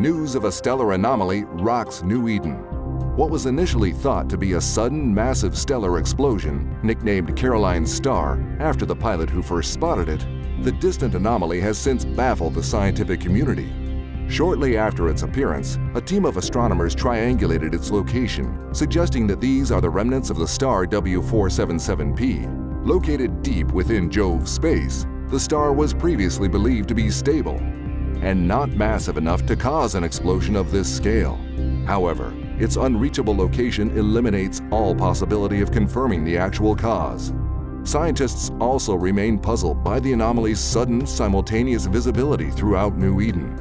news of a stellar anomaly rocks New Eden. What was initially thought to be a sudden, massive stellar explosion, nicknamed Caroline's Star after the pilot who first spotted it, the distant anomaly has since baffled the scientific community. Shortly after its appearance, a team of astronomers triangulated its location, suggesting that these are the remnants of the star W477P. Located deep within Jove's space, the star was previously believed to be stable and not massive enough to cause an explosion of this scale. However, its unreachable location eliminates all possibility of confirming the actual cause. Scientists also remain puzzled by the anomaly's sudden, simultaneous visibility throughout New Eden.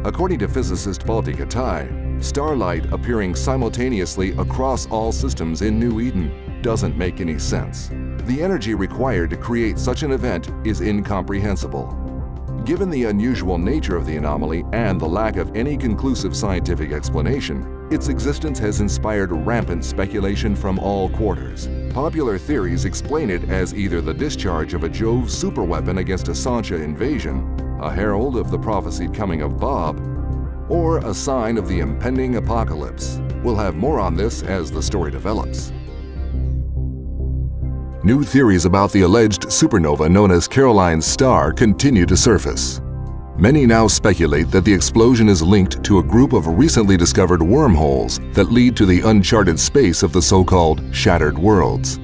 According to physicist Katia Sae, starlight appearing simultaneously across all systems in New Eden doesn't make any sense. The energy required to create such an event is incomprehensible. Given the unusual nature of the anomaly and the lack of any conclusive scientific explanation, its existence has inspired rampant speculation from all quarters. Popular theories explain it as either the discharge of a Jove superweapon against a Sancha invasion, a herald of the prophesied coming of Bob, or a sign of the impending apocalypse. We'll have more on this as the story develops. New theories about the alleged supernova known as Caroline's Star continue to surface. Many now speculate that the explosion is linked to a group of recently discovered wormholes that lead to the uncharted space of the so-called Shattered Worlds.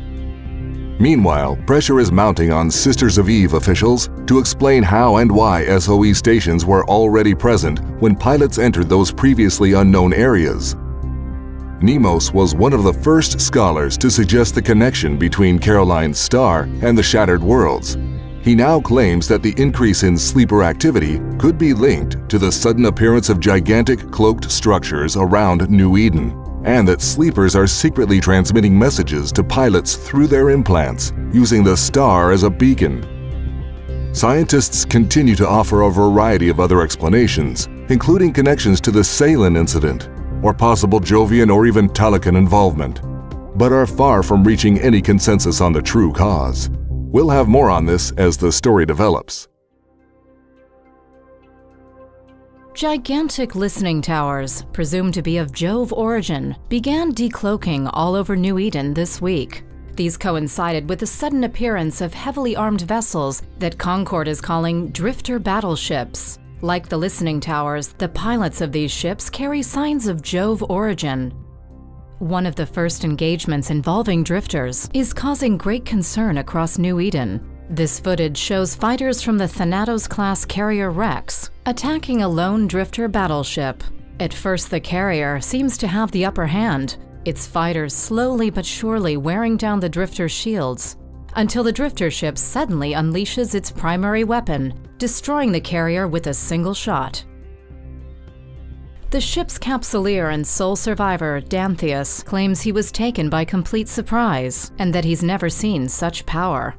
Meanwhile, pressure is mounting on Sisters of Eve officials to explain how and why SOE stations were already present when pilots entered those previously unknown areas. Nemos was one of the first scholars to suggest the connection between Caroline's Star and the Shattered Worlds. He now claims that the increase in sleeper activity could be linked to the sudden appearance of gigantic cloaked structures around New Eden, and that sleepers are secretly transmitting messages to pilots through their implants, using the star as a beacon. Scientists continue to offer a variety of other explanations, including connections to the Salen incident, or possible Jovian or even Talican involvement, but are far from reaching any consensus on the true cause. We'll have more on this as the story develops. Gigantic listening towers, presumed to be of Jove origin, began decloaking all over New Eden this week. These coincided with the sudden appearance of heavily armed vessels that Concord is calling drifter battleships. Like the listening towers, the pilots of these ships carry signs of Jove origin. One of the first engagements involving drifters is causing great concern across New Eden. This footage shows fighters from the Thanatos-class carrier Rex attacking a lone drifter battleship. At first, the carrier seems to have the upper hand, its fighters slowly but surely wearing down the drifter shields, until the drifter ship suddenly unleashes its primary weapon, destroying the carrier with a single shot. The ship's capsuleer and sole survivor, Dantheus, claims he was taken by complete surprise and that he's never seen such power.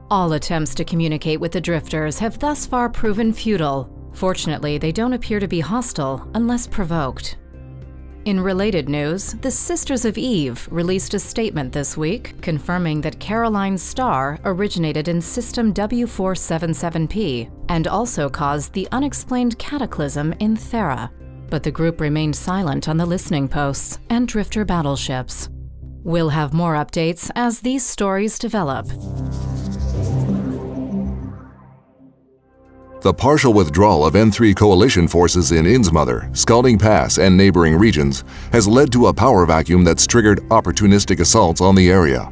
All attempts to communicate with the drifters have thus far proven futile. Fortunately, they don't appear to be hostile unless provoked. In related news, the Sisters of Eve released a statement this week confirming that Caroline's Star originated in System W477P and also caused the unexplained cataclysm in Thera. But the group remained silent on the listening posts and drifter battleships. We'll have more updates as these stories develop. The partial withdrawal of N3 coalition forces in Innsmother, Scalding Pass, and neighboring regions has led to a power vacuum that's triggered opportunistic assaults on the area.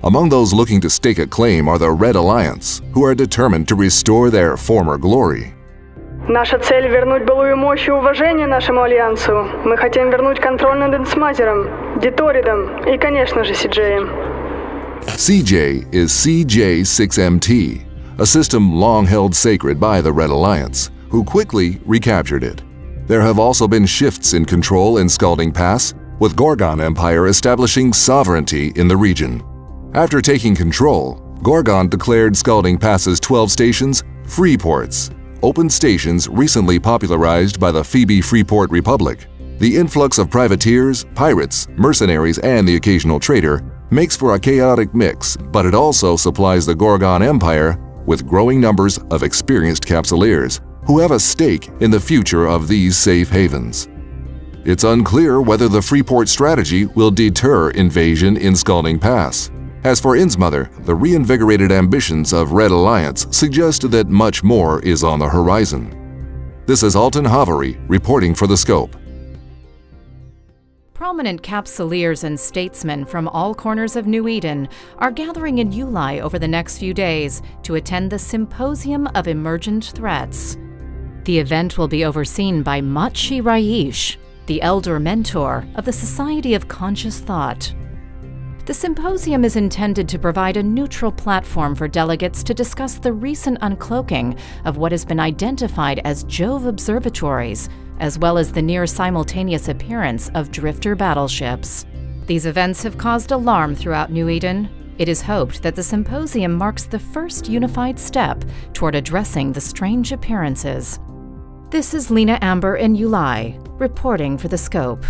Among those looking to stake a claim are the Red Alliance, who are determined to restore their former glory. Наша цель — вернуть былую мощь и уважение нашему альянсу. Мы хотим вернуть контроль над Инсмазером, Диторидом и, конечно же, CJ'ем. CJ is CJ6MT, a system long held sacred by the Red Alliance, who quickly recaptured it. There have also been shifts in control in Scalding Pass, with Gorgon Empire establishing sovereignty in the region. After taking control, Gorgon declared Scalding Pass's 12 stations free ports, open stations recently popularized by the Phoebe Freeport Republic. The influx of privateers, pirates, mercenaries, and the occasional trader makes for a chaotic mix, but it also supplies the Gorgon Empire with growing numbers of experienced capsuleers, who have a stake in the future of these safe havens. It's unclear whether the Freeport strategy will deter invasion in Scalding Pass. As for Innsmother, the reinvigorated ambitions of Red Alliance suggest that much more is on the horizon. This is Alton Havary reporting for The Scope. Prominent capsuleers and statesmen from all corners of New Eden are gathering in Ulai over the next few days to attend the Symposium of Emergent Threats. The event will be overseen by Matshi Raish, the elder mentor of the Society of Conscious Thought. The symposium is intended to provide a neutral platform for delegates to discuss the recent uncloaking of what has been identified as Jove observatories, as well as the near-simultaneous appearance of drifter battleships. These events have caused alarm throughout New Eden. It is hoped that the symposium marks the first unified step toward addressing the strange appearances. This is Lena Amber in Ulai, reporting for The Scope.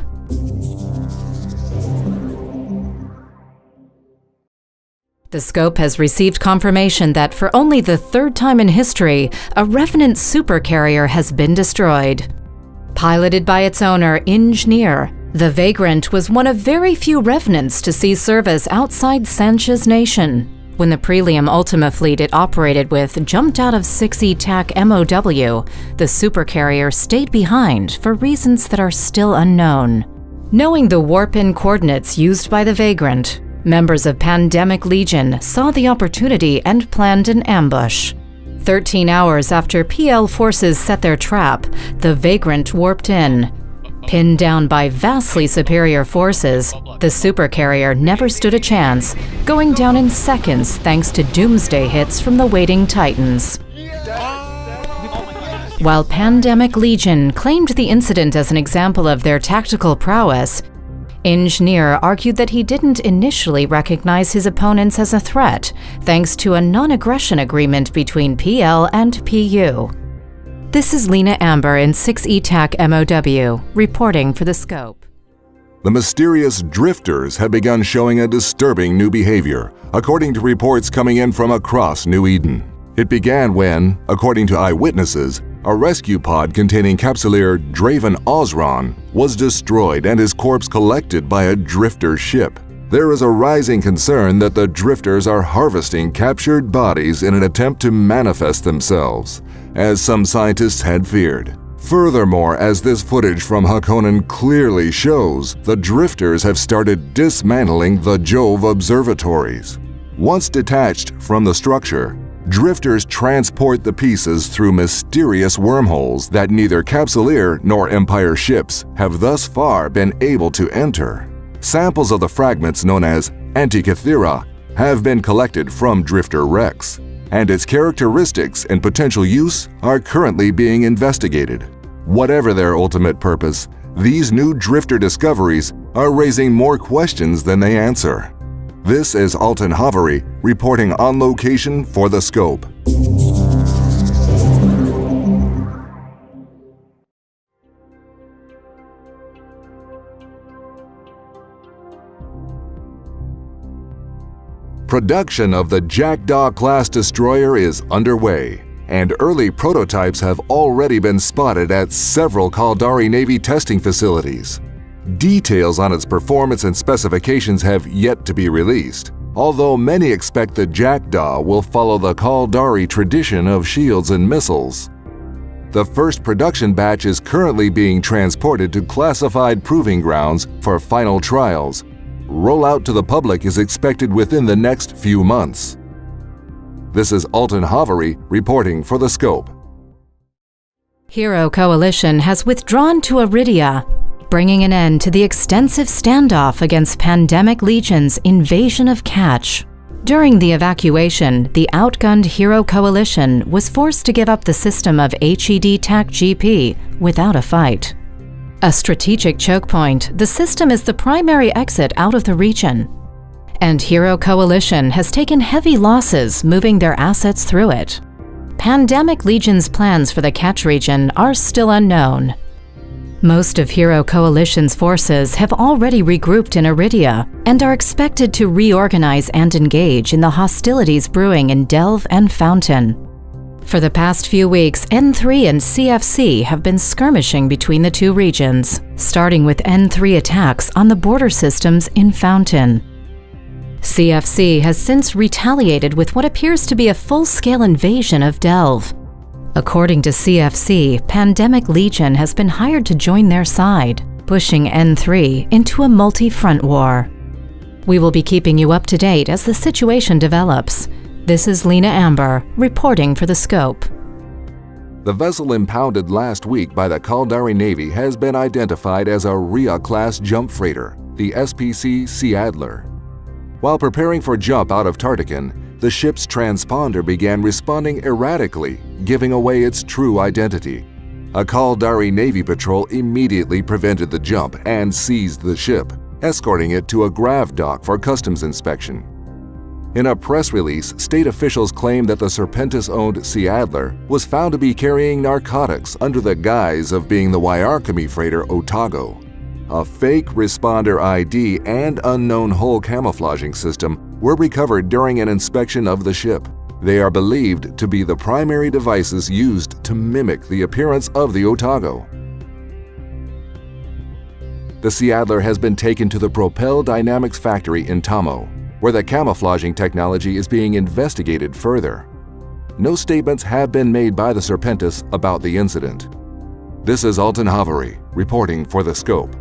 The Scope has received confirmation that for only the third time in history, a Revenant supercarrier has been destroyed. Piloted by its owner, Engineer, the Vagrant was one of very few Revenants to see service outside Sanchez Nation. When the Prelium Ultima fleet it operated with jumped out of 6E TAC MOW, the supercarrier stayed behind for reasons that are still unknown. Knowing the warp-in coordinates used by the Vagrant, members of Pandemic Legion saw the opportunity and planned an ambush. 13 hours after PL forces set their trap, the Vagrant warped in. Pinned down by vastly superior forces, the supercarrier never stood a chance, going down in seconds thanks to doomsday hits from the waiting Titans. While Pandemic Legion claimed the incident as an example of their tactical prowess, Engineer argued that he didn't initially recognize his opponents as a threat, thanks to a non-aggression agreement between PL and PU. This is Lena Amber in 6E TAC MOW, reporting for The Scope. The mysterious drifters have begun showing a disturbing new behavior, according to reports coming in from across New Eden. It began when, according to eyewitnesses, a rescue pod containing capsuleer Draven Osron was destroyed and his corpse collected by a drifter ship. There is a rising concern that the drifters are harvesting captured bodies in an attempt to manifest themselves, as some scientists had feared. Furthermore, as this footage from Hakonnen clearly shows, the drifters have started dismantling the Jove observatories. Once detached from the structure, drifters transport the pieces through mysterious wormholes that neither Capsuleer nor Empire ships have thus far been able to enter. Samples of the fragments known as Antikythera have been collected from Drifter Rex, and its characteristics and potential use are currently being investigated. Whatever their ultimate purpose, these new drifter discoveries are raising more questions than they answer. This is Alton Havary reporting on location for The Scope. Production of the Jackdaw-class destroyer is underway, and early prototypes have already been spotted at several Caldari Navy testing facilities. Details on its performance and specifications have yet to be released, although many expect the Jackdaw will follow the Caldari tradition of shields and missiles. The first production batch is currently being transported to classified proving grounds for final trials. Rollout to the public is expected within the next few months. This is Alton Havary reporting for The Scope. Hero Coalition has withdrawn to Iridia, bringing an end to the extensive standoff against Pandemic Legion's invasion of Catch. During the evacuation, the outgunned Hero Coalition was forced to give up the system of HED TAC GP without a fight. A strategic choke point, the system is the primary exit out of the region, and Hero Coalition has taken heavy losses moving their assets through it. Pandemic Legion's plans for the Catch region are still unknown. Most of Hero Coalition's forces have already regrouped in Iridia and are expected to reorganize and engage in the hostilities brewing in Delve and Fountain. For the past few weeks, N3 and CFC have been skirmishing between the two regions, starting with N3 attacks on the border systems in Fountain. CFC has since retaliated with what appears to be a full-scale invasion of Delve. According to CFC, Pandemic Legion has been hired to join their side, pushing N3 into a multi-front war. We will be keeping you up to date as the situation develops. This is Lena Amber, reporting for The Scope. The vessel impounded last week by the Caldari Navy has been identified as a Rhea-class jump freighter, the SPC Sea Adler. While preparing for jump out of Tartakan, the ship's transponder began responding erratically, giving away its true identity. A Caldari Navy patrol immediately prevented the jump and seized the ship, escorting it to a grav dock for customs inspection. In a press release, state officials claimed that the Serpentis-owned Sea Adler was found to be carrying narcotics under the guise of being the Wyarchemy freighter Otago. A fake responder ID and unknown hull camouflaging system were recovered during an inspection of the ship. They are believed to be the primary devices used to mimic the appearance of the Otago. The Sea Adler has been taken to the Propel Dynamics factory in Tamo, where the camouflaging technology is being investigated further. No statements have been made by the Serpentis about the incident. This is Alton Havary, reporting for The Scope.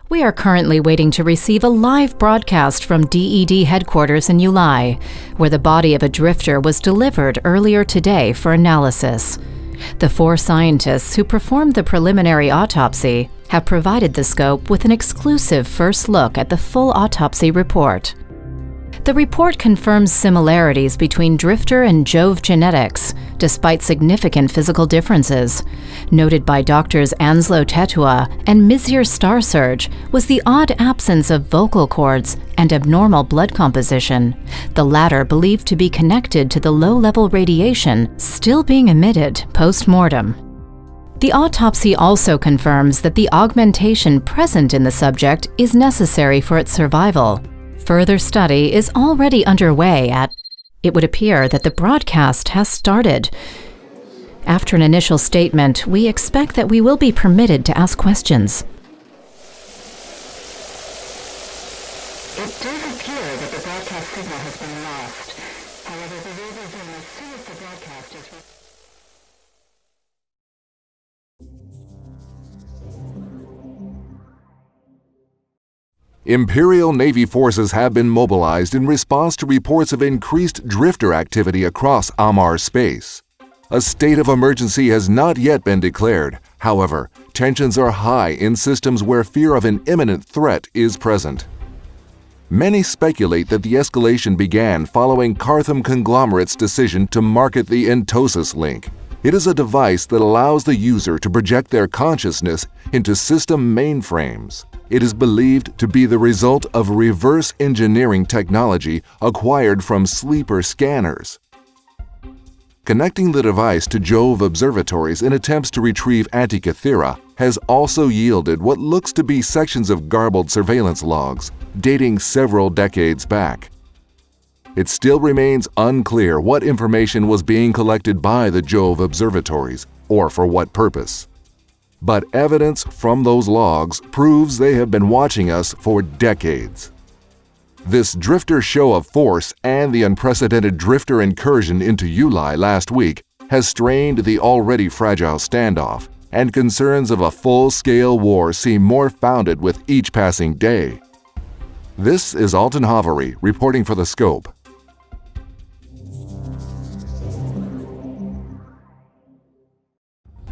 We are currently waiting to receive a live broadcast from DED headquarters in Ulai, where the body of a drifter was delivered earlier today for analysis. The 4 scientists who performed the preliminary autopsy have provided The Scope with an exclusive first look at the full autopsy report. The report confirms similarities between Drifter and Jove genetics, despite significant physical differences. Noted by Doctors Anslo Tetua and Mizir Starsurge was the odd absence of vocal cords and abnormal blood composition, the latter believed to be connected to the low-level radiation still being emitted post-mortem. The autopsy also confirms that the augmentation present in the subject is necessary for its survival. Further study is already underway It would appear that the broadcast has started. After an initial statement, we expect that we will be permitted to ask questions. It does appear that the broadcast signal has been lost. However, we will resume as soon as the broadcast is... Imperial Navy forces have been mobilized in response to reports of increased drifter activity across Amarr space. A state of emergency has not yet been declared. However, tensions are high in systems where fear of an imminent threat is present. Many speculate that the escalation began following Cartham Conglomerate's decision to market the Entosis Link. It is a device that allows the user to project their consciousness into system mainframes. It is believed to be the result of reverse engineering technology acquired from sleeper scanners. Connecting the device to Jove observatories in attempts to retrieve Antikythera has also yielded what looks to be sections of garbled surveillance logs, dating several decades back. It still remains unclear what information was being collected by the Jove observatories, or for what purpose. But evidence from those logs proves they have been watching us for decades. This drifter show of force and the unprecedented drifter incursion into Ulai last week has strained the already fragile standoff, and concerns of a full-scale war seem more founded with each passing day. This is Alton Havary reporting for The Scope.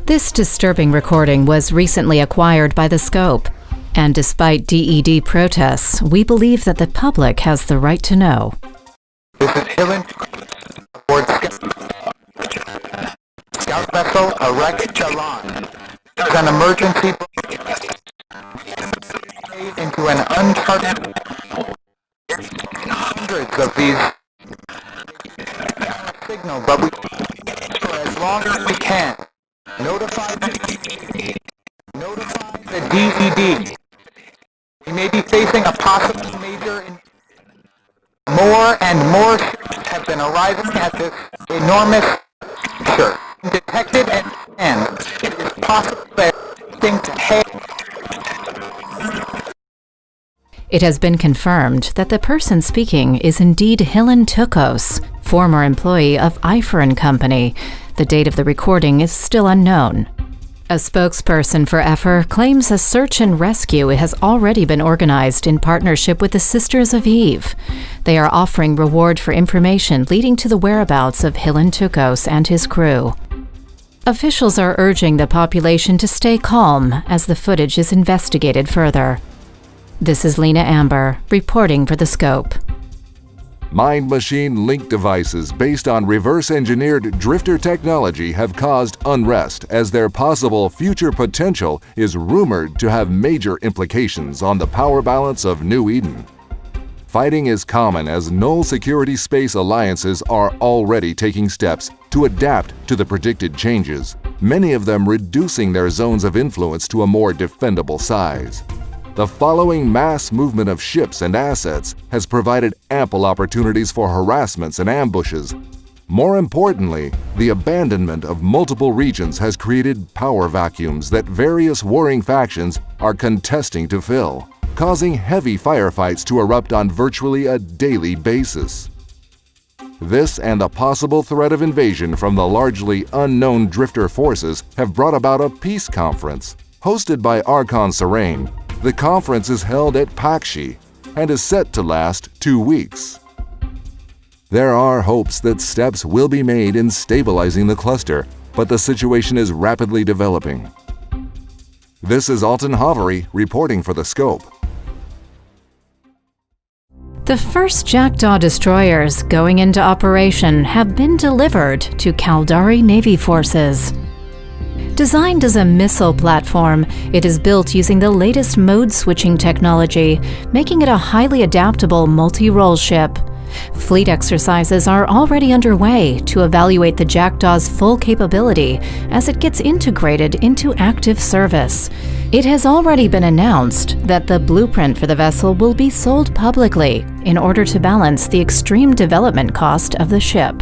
This disturbing recording was recently acquired by The Scope, and despite DED protests, we believe that the public has the right to know. This is Hilen aboard Scout Vessel Erect Jalan. There's an emergency into an uncharted hundreds of these signal, but we for as long as we can. Notify the DED. We may be facing a possible major More and more ships have been arriving at this enormous structure. Detected and it is possible that things ahead. It has been confirmed that the person speaking is indeed Hilen Tukoss, former employee of Amarr Company. The date of the recording is still unknown. A spokesperson for Amarr claims a search and rescue has already been organized in partnership with the Sisters of Eve. They are offering reward for information leading to the whereabouts of Hilen Tukoss and his crew. Officials are urging the population to stay calm as the footage is investigated further. This is Lena Amber, reporting for The Scope. Mind-machine link devices based on reverse-engineered drifter technology have caused unrest as their possible future potential is rumored to have major implications on the power balance of New Eden. Fighting is common as null security space alliances are already taking steps to adapt to the predicted changes, many of them reducing their zones of influence to a more defendable size. The following mass movement of ships and assets has provided ample opportunities for harassments and ambushes. More importantly, the abandonment of multiple regions has created power vacuums that various warring factions are contesting to fill, causing heavy firefights to erupt on virtually a daily basis. This and the possible threat of invasion from the largely unknown drifter forces have brought about a peace conference. Hosted by Archon Serene, the conference is held at Pakshi and is set to last 2 weeks. There are hopes that steps will be made in stabilizing the cluster, but the situation is rapidly developing. This is Alton Havery reporting for The Scope. The first Jackdaw destroyers going into operation have been delivered to Caldari Navy forces. Designed as a missile platform, it is built using the latest mode-switching technology, making it a highly adaptable multi-role ship. Fleet exercises are already underway to evaluate the Jackdaw's full capability as it gets integrated into active service. It has already been announced that the blueprint for the vessel will be sold publicly in order to balance the extreme development cost of the ship.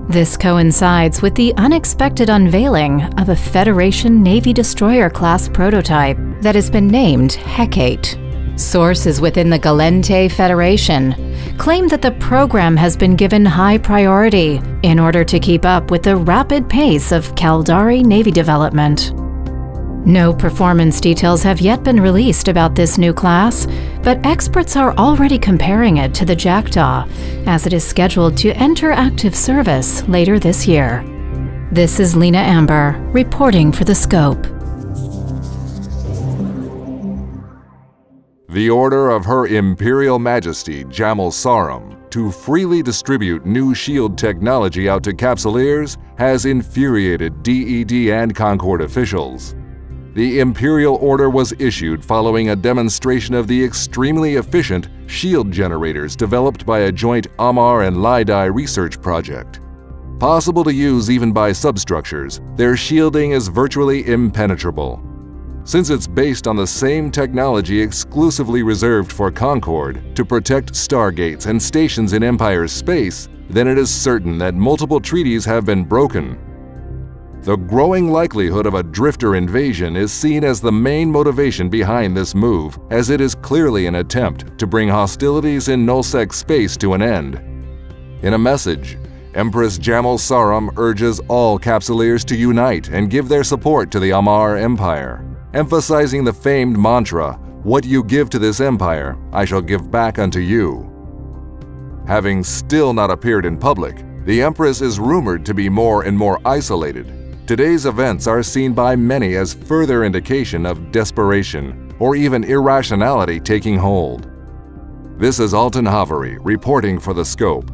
This coincides with the unexpected unveiling of a Federation Navy destroyer-class prototype that has been named Hecate. Sources within the Galente Federation claim that the program has been given high priority in order to keep up with the rapid pace of Caldari Navy development. No performance details have yet been released about this new class, but experts are already comparing it to the Jackdaw, as it is scheduled to enter active service later this year. This is Lena Amber, reporting for The Scope. The order of Her Imperial Majesty Jamal Sarum to freely distribute new shield technology out to Capsuleers has infuriated DED and Concord officials. The Imperial Order was issued following a demonstration of the extremely efficient shield generators developed by a joint Amarr and Lai Dai research project. Possible to use even by substructures, their shielding is virtually impenetrable. Since it's based on the same technology exclusively reserved for Concord to protect stargates and stations in Empire's space, then it is certain that multiple treaties have been broken. The growing likelihood of a drifter invasion is seen as the main motivation behind this move, as it is clearly an attempt to bring hostilities in Nullsec space to an end. In a message, Empress Jamal Sarum urges all Capsuleers to unite and give their support to the Amarr Empire, emphasizing the famed mantra, "What you give to this empire, I shall give back unto you." Having still not appeared in public, the Empress is rumored to be more and more isolated. Today's events are seen by many as further indication of desperation or even irrationality taking hold. This is Alton Havery reporting for The Scope.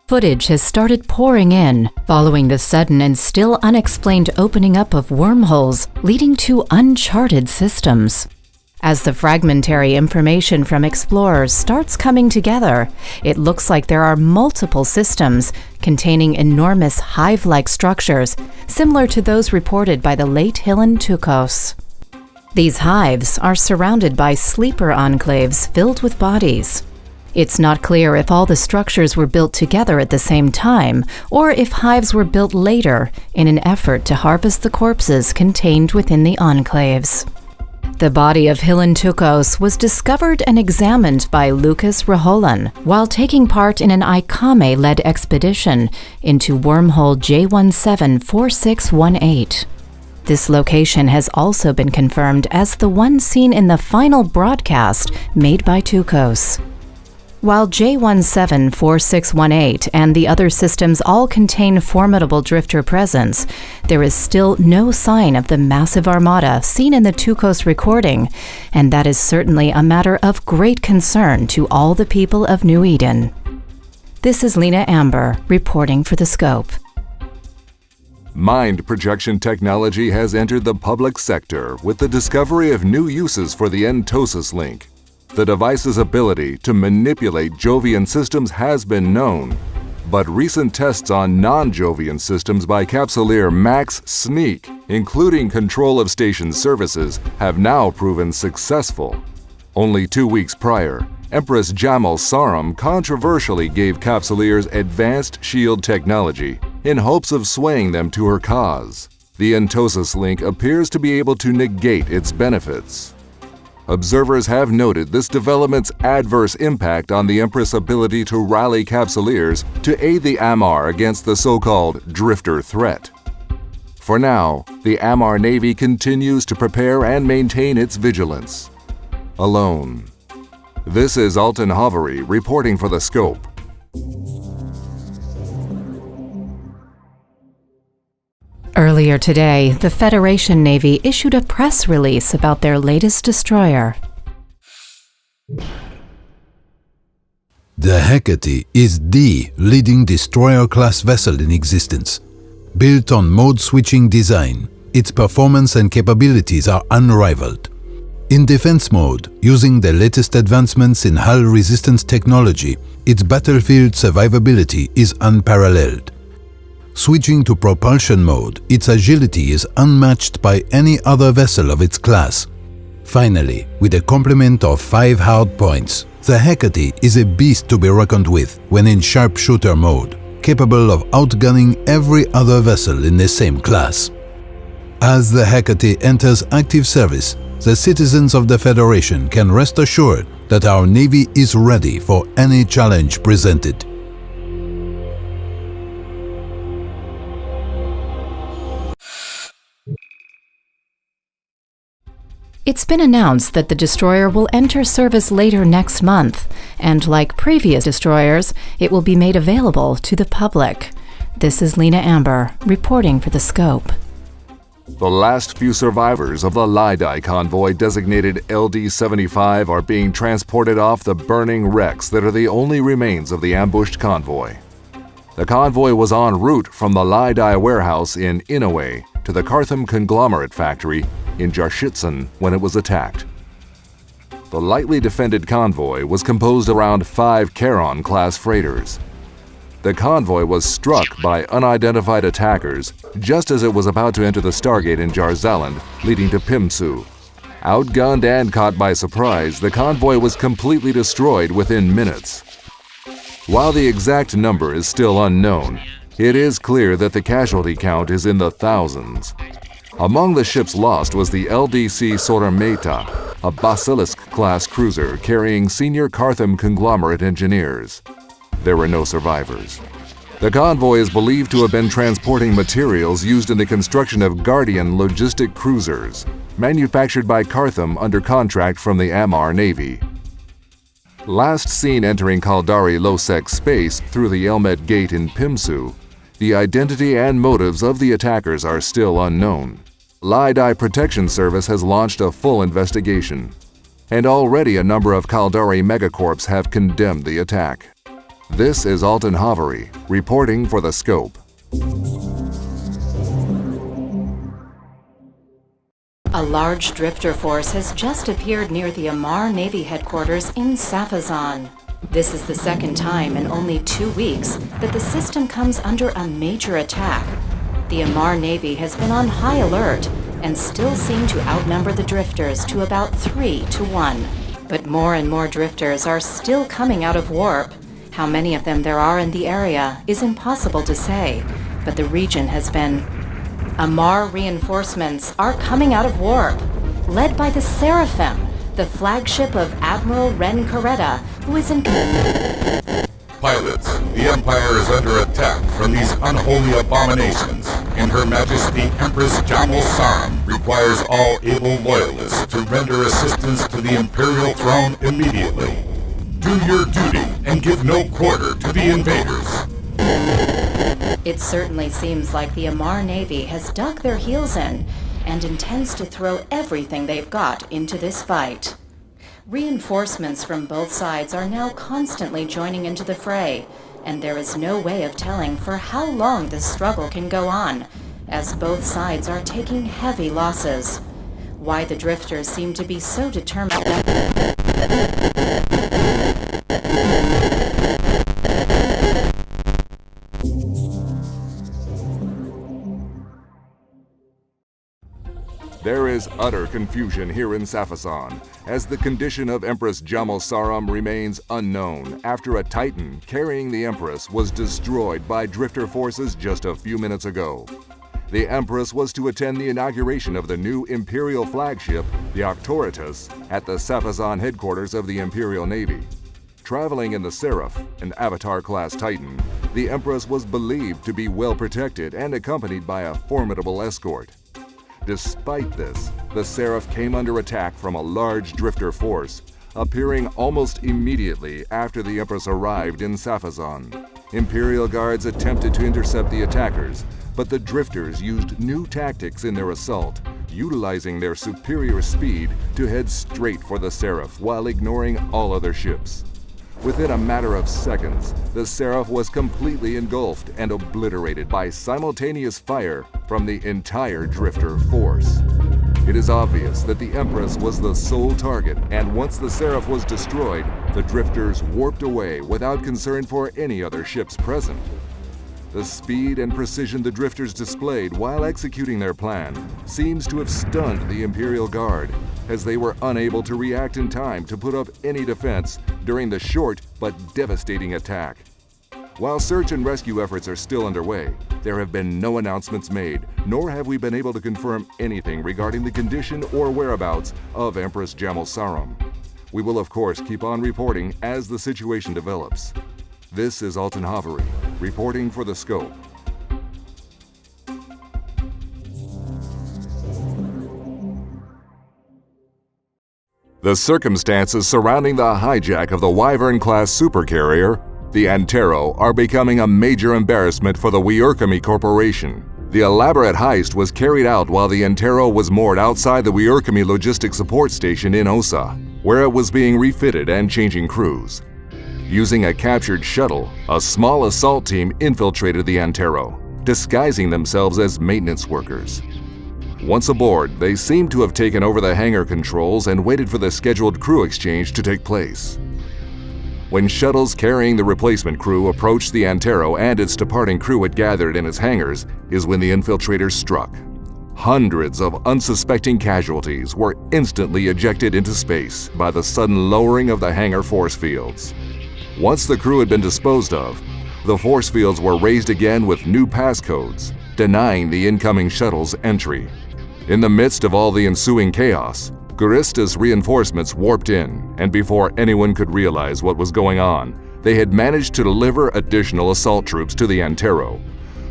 Footage has started pouring in following the sudden and still unexplained opening up of wormholes leading to uncharted systems. As the fragmentary information from explorers starts coming together, it looks like there are multiple systems containing enormous hive-like structures similar to those reported by the late Hilen Tukoss. These hives are surrounded by sleeper enclaves filled with bodies. It's not clear if all the structures were built together at the same time, or if hives were built later in an effort to harvest the corpses contained within the enclaves. The body of Hilen Tukoss was discovered and examined by Lucas Raholan while taking part in an Ikame-led expedition into wormhole J174618. This location has also been confirmed as the one seen in the final broadcast made by Tukoss. While J174618 and the other systems all contain formidable drifter presence, there is still no sign of the massive armada seen in the Tukoss recording, and that is certainly a matter of great concern to all the people of New Eden. This is Lena Amber, reporting for The Scope. Mind projection technology has entered the public sector with the discovery of new uses for the Entosis Link. The device's ability to manipulate Jovian systems has been known, but recent tests on non-Jovian systems by Capsuleer Max Sneak, including control of station services, have now proven successful. Only 2 weeks prior, Empress Jamal Sarum controversially gave Capsuleers advanced shield technology in hopes of swaying them to her cause. The Entosis Link appears to be able to negate its benefits. Observers have noted this development's adverse impact on the Empress' ability to rally Capsuleers to aid the Amarr against the so-called drifter threat. For now, the Amarr Navy continues to prepare and maintain its vigilance. Alone. This is Alton Hovery reporting for The Scope. Earlier today, the Federation Navy issued a press release about their latest destroyer. The Hecate is the leading destroyer-class vessel in existence. Built on mode-switching design, its performance and capabilities are unrivaled. In defense mode, using the latest advancements in hull resistance technology, its battlefield survivability is unparalleled. Switching to propulsion mode, its agility is unmatched by any other vessel of its class. Finally, with a complement of 5 hard points, the Hecate is a beast to be reckoned with when in sharpshooter mode, capable of outgunning every other vessel in the same class. As the Hecate enters active service, the citizens of the Federation can rest assured that our Navy is ready for any challenge presented. It's been announced that the destroyer will enter service later next month, and like previous destroyers, it will be made available to the public. This is Lena Amber, reporting for The Scope. The last few survivors of the Lai Dai convoy designated LD-75 are being transported off the burning wrecks that are the only remains of the ambushed convoy. The convoy was en route from the Lai Dai warehouse in Inouye to the Cartham conglomerate factory in Jarshitsan when it was attacked. The lightly defended convoy was composed around 5 Charon-class freighters. The convoy was struck by unidentified attackers just as it was about to enter the Stargate in Jarzaland, leading to Pimsu. Outgunned and caught by surprise, the convoy was completely destroyed within minutes. While the exact number is still unknown, it is clear that the casualty count is in the thousands. Among the ships lost was the LDC Sorometa, a Basilisk-class cruiser carrying senior Cartham conglomerate engineers. There were no survivors. The convoy is believed to have been transporting materials used in the construction of Guardian logistic cruisers, manufactured by Cartham under contract from the Amarr Navy. Last seen entering Caldari low-sec space through the Elmet Gate in Pimsu, the identity and motives of the attackers are still unknown. Lai Dai Protection Service has launched a full investigation, and already a number of Caldari megacorps have condemned the attack. This is Alton Hovery, reporting for The Scope. A large drifter force has just appeared near the Amarr Navy Headquarters in Safazan. This is the second time in only 2 weeks that the system comes under a major attack. The Amarr Navy has been on high alert, and still seem to outnumber the drifters to about 3 to 1. But more and more drifters are still coming out of warp. How many of them there are in the area is impossible to say, but the region has been... Amarr reinforcements are coming out of warp, led by the Seraphim, the flagship of Admiral Ren Coretta, who is in... Pilots, the Empire is under attack from these unholy abominations, and Her Majesty Empress Jamal Saram requires all able loyalists to render assistance to the Imperial throne immediately. Do your duty and give no quarter to the invaders. It certainly seems like the Amarr Navy has dug their heels in and intends to throw everything they've got into this fight. Reinforcements from both sides are now constantly joining into the fray, and there is no way of telling for how long this struggle can go on, as both sides are taking heavy losses. Why the drifters seem to be so determined... There is utter confusion here in Safazan, as the condition of Empress Jamal Saram remains unknown after a Titan carrying the Empress was destroyed by drifter forces just a few minutes ago. The Empress was to attend the inauguration of the new Imperial flagship, the Autopsy, at the Safazan headquarters of the Imperial Navy. Traveling in the Seraph, an Avatar-class Titan, the Empress was believed to be well protected and accompanied by a formidable escort. Despite this, the Seraph came under attack from a large drifter force, appearing almost immediately after the Empress arrived in Safazan. Imperial guards attempted to intercept the attackers, but the drifters used new tactics in their assault, utilizing their superior speed to head straight for the Seraph while ignoring all other ships. Within a matter of seconds, the Seraph was completely engulfed and obliterated by simultaneous fire from the entire drifter force. It is obvious that the Empress was the sole target, and once the Seraph was destroyed, the drifters warped away without concern for any other ships present. The speed and precision the drifters displayed while executing their plan seems to have stunned the Imperial Guard, as they were unable to react in time to put up any defense during the short but devastating attack. While search and rescue efforts are still underway, there have been no announcements made, nor have we been able to confirm anything regarding the condition or whereabouts of Empress Jamal Saram. We will of course keep on reporting as the situation develops. This is Alton Havery, reporting for The Scope. The circumstances surrounding the hijack of the Wyvern-class supercarrier, the Antero, are becoming a major embarrassment for the Weurkami Corporation. The elaborate heist was carried out while the Antero was moored outside the Weurkami Logistics Support Station in Osa, where it was being refitted and changing crews. Using a captured shuttle, a small assault team infiltrated the Antero, disguising themselves as maintenance workers. Once aboard, they seemed to have taken over the hangar controls and waited for the scheduled crew exchange to take place. When shuttles carrying the replacement crew approached the Antero and its departing crew had gathered in its hangars is when the infiltrators struck. Hundreds of unsuspecting casualties were instantly ejected into space by the sudden lowering of the hangar force fields. Once the crew had been disposed of, the force fields were raised again with new passcodes, denying the incoming shuttles entry. In the midst of all the ensuing chaos, Gurista's reinforcements warped in, and before anyone could realize what was going on, they had managed to deliver additional assault troops to the Antero.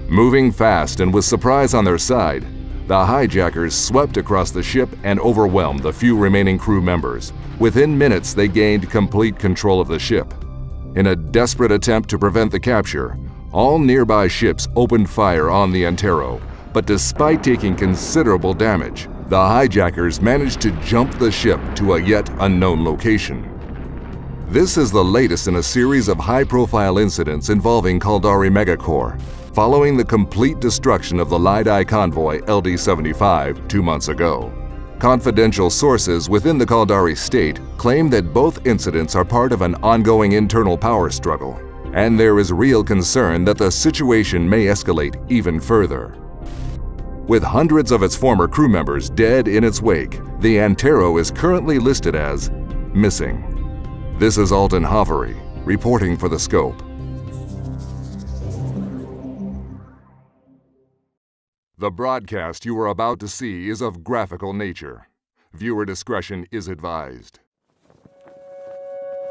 Moving fast and with surprise on their side, the hijackers swept across the ship and overwhelmed the few remaining crew members. Within minutes, they gained complete control of the ship. In a desperate attempt to prevent the capture, all nearby ships opened fire on the Antero, but despite taking considerable damage, the hijackers managed to jump the ship to a yet unknown location. This is the latest in a series of high-profile incidents involving Caldari Megacore, following the complete destruction of the Lai Dai convoy LD-75 2 months ago. Confidential sources within the Caldari state claim that both incidents are part of an ongoing internal power struggle, and there is real concern that the situation may escalate even further. With hundreds of its former crew members dead in its wake, the Antero is currently listed as missing. This is Alton Havery, reporting for the Scope. The broadcast you are about to see is of graphical nature. Viewer discretion is advised.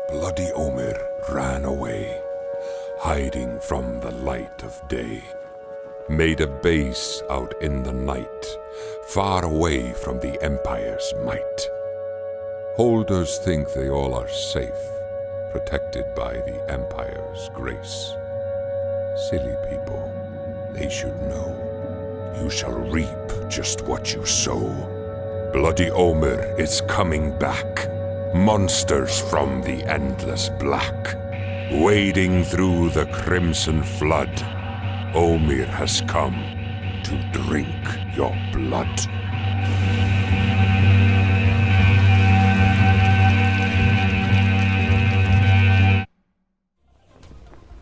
Bloody Omer ran away, hiding from the light of day. Made a base out in the night, far away from the Empire's might. Holders think they all are safe, protected by the Empire's grace. Silly people, they should know. You shall reap just what you sow. Bloody Omer is coming back. Monsters from the endless black. Wading through the crimson flood. Omer has come to drink your blood.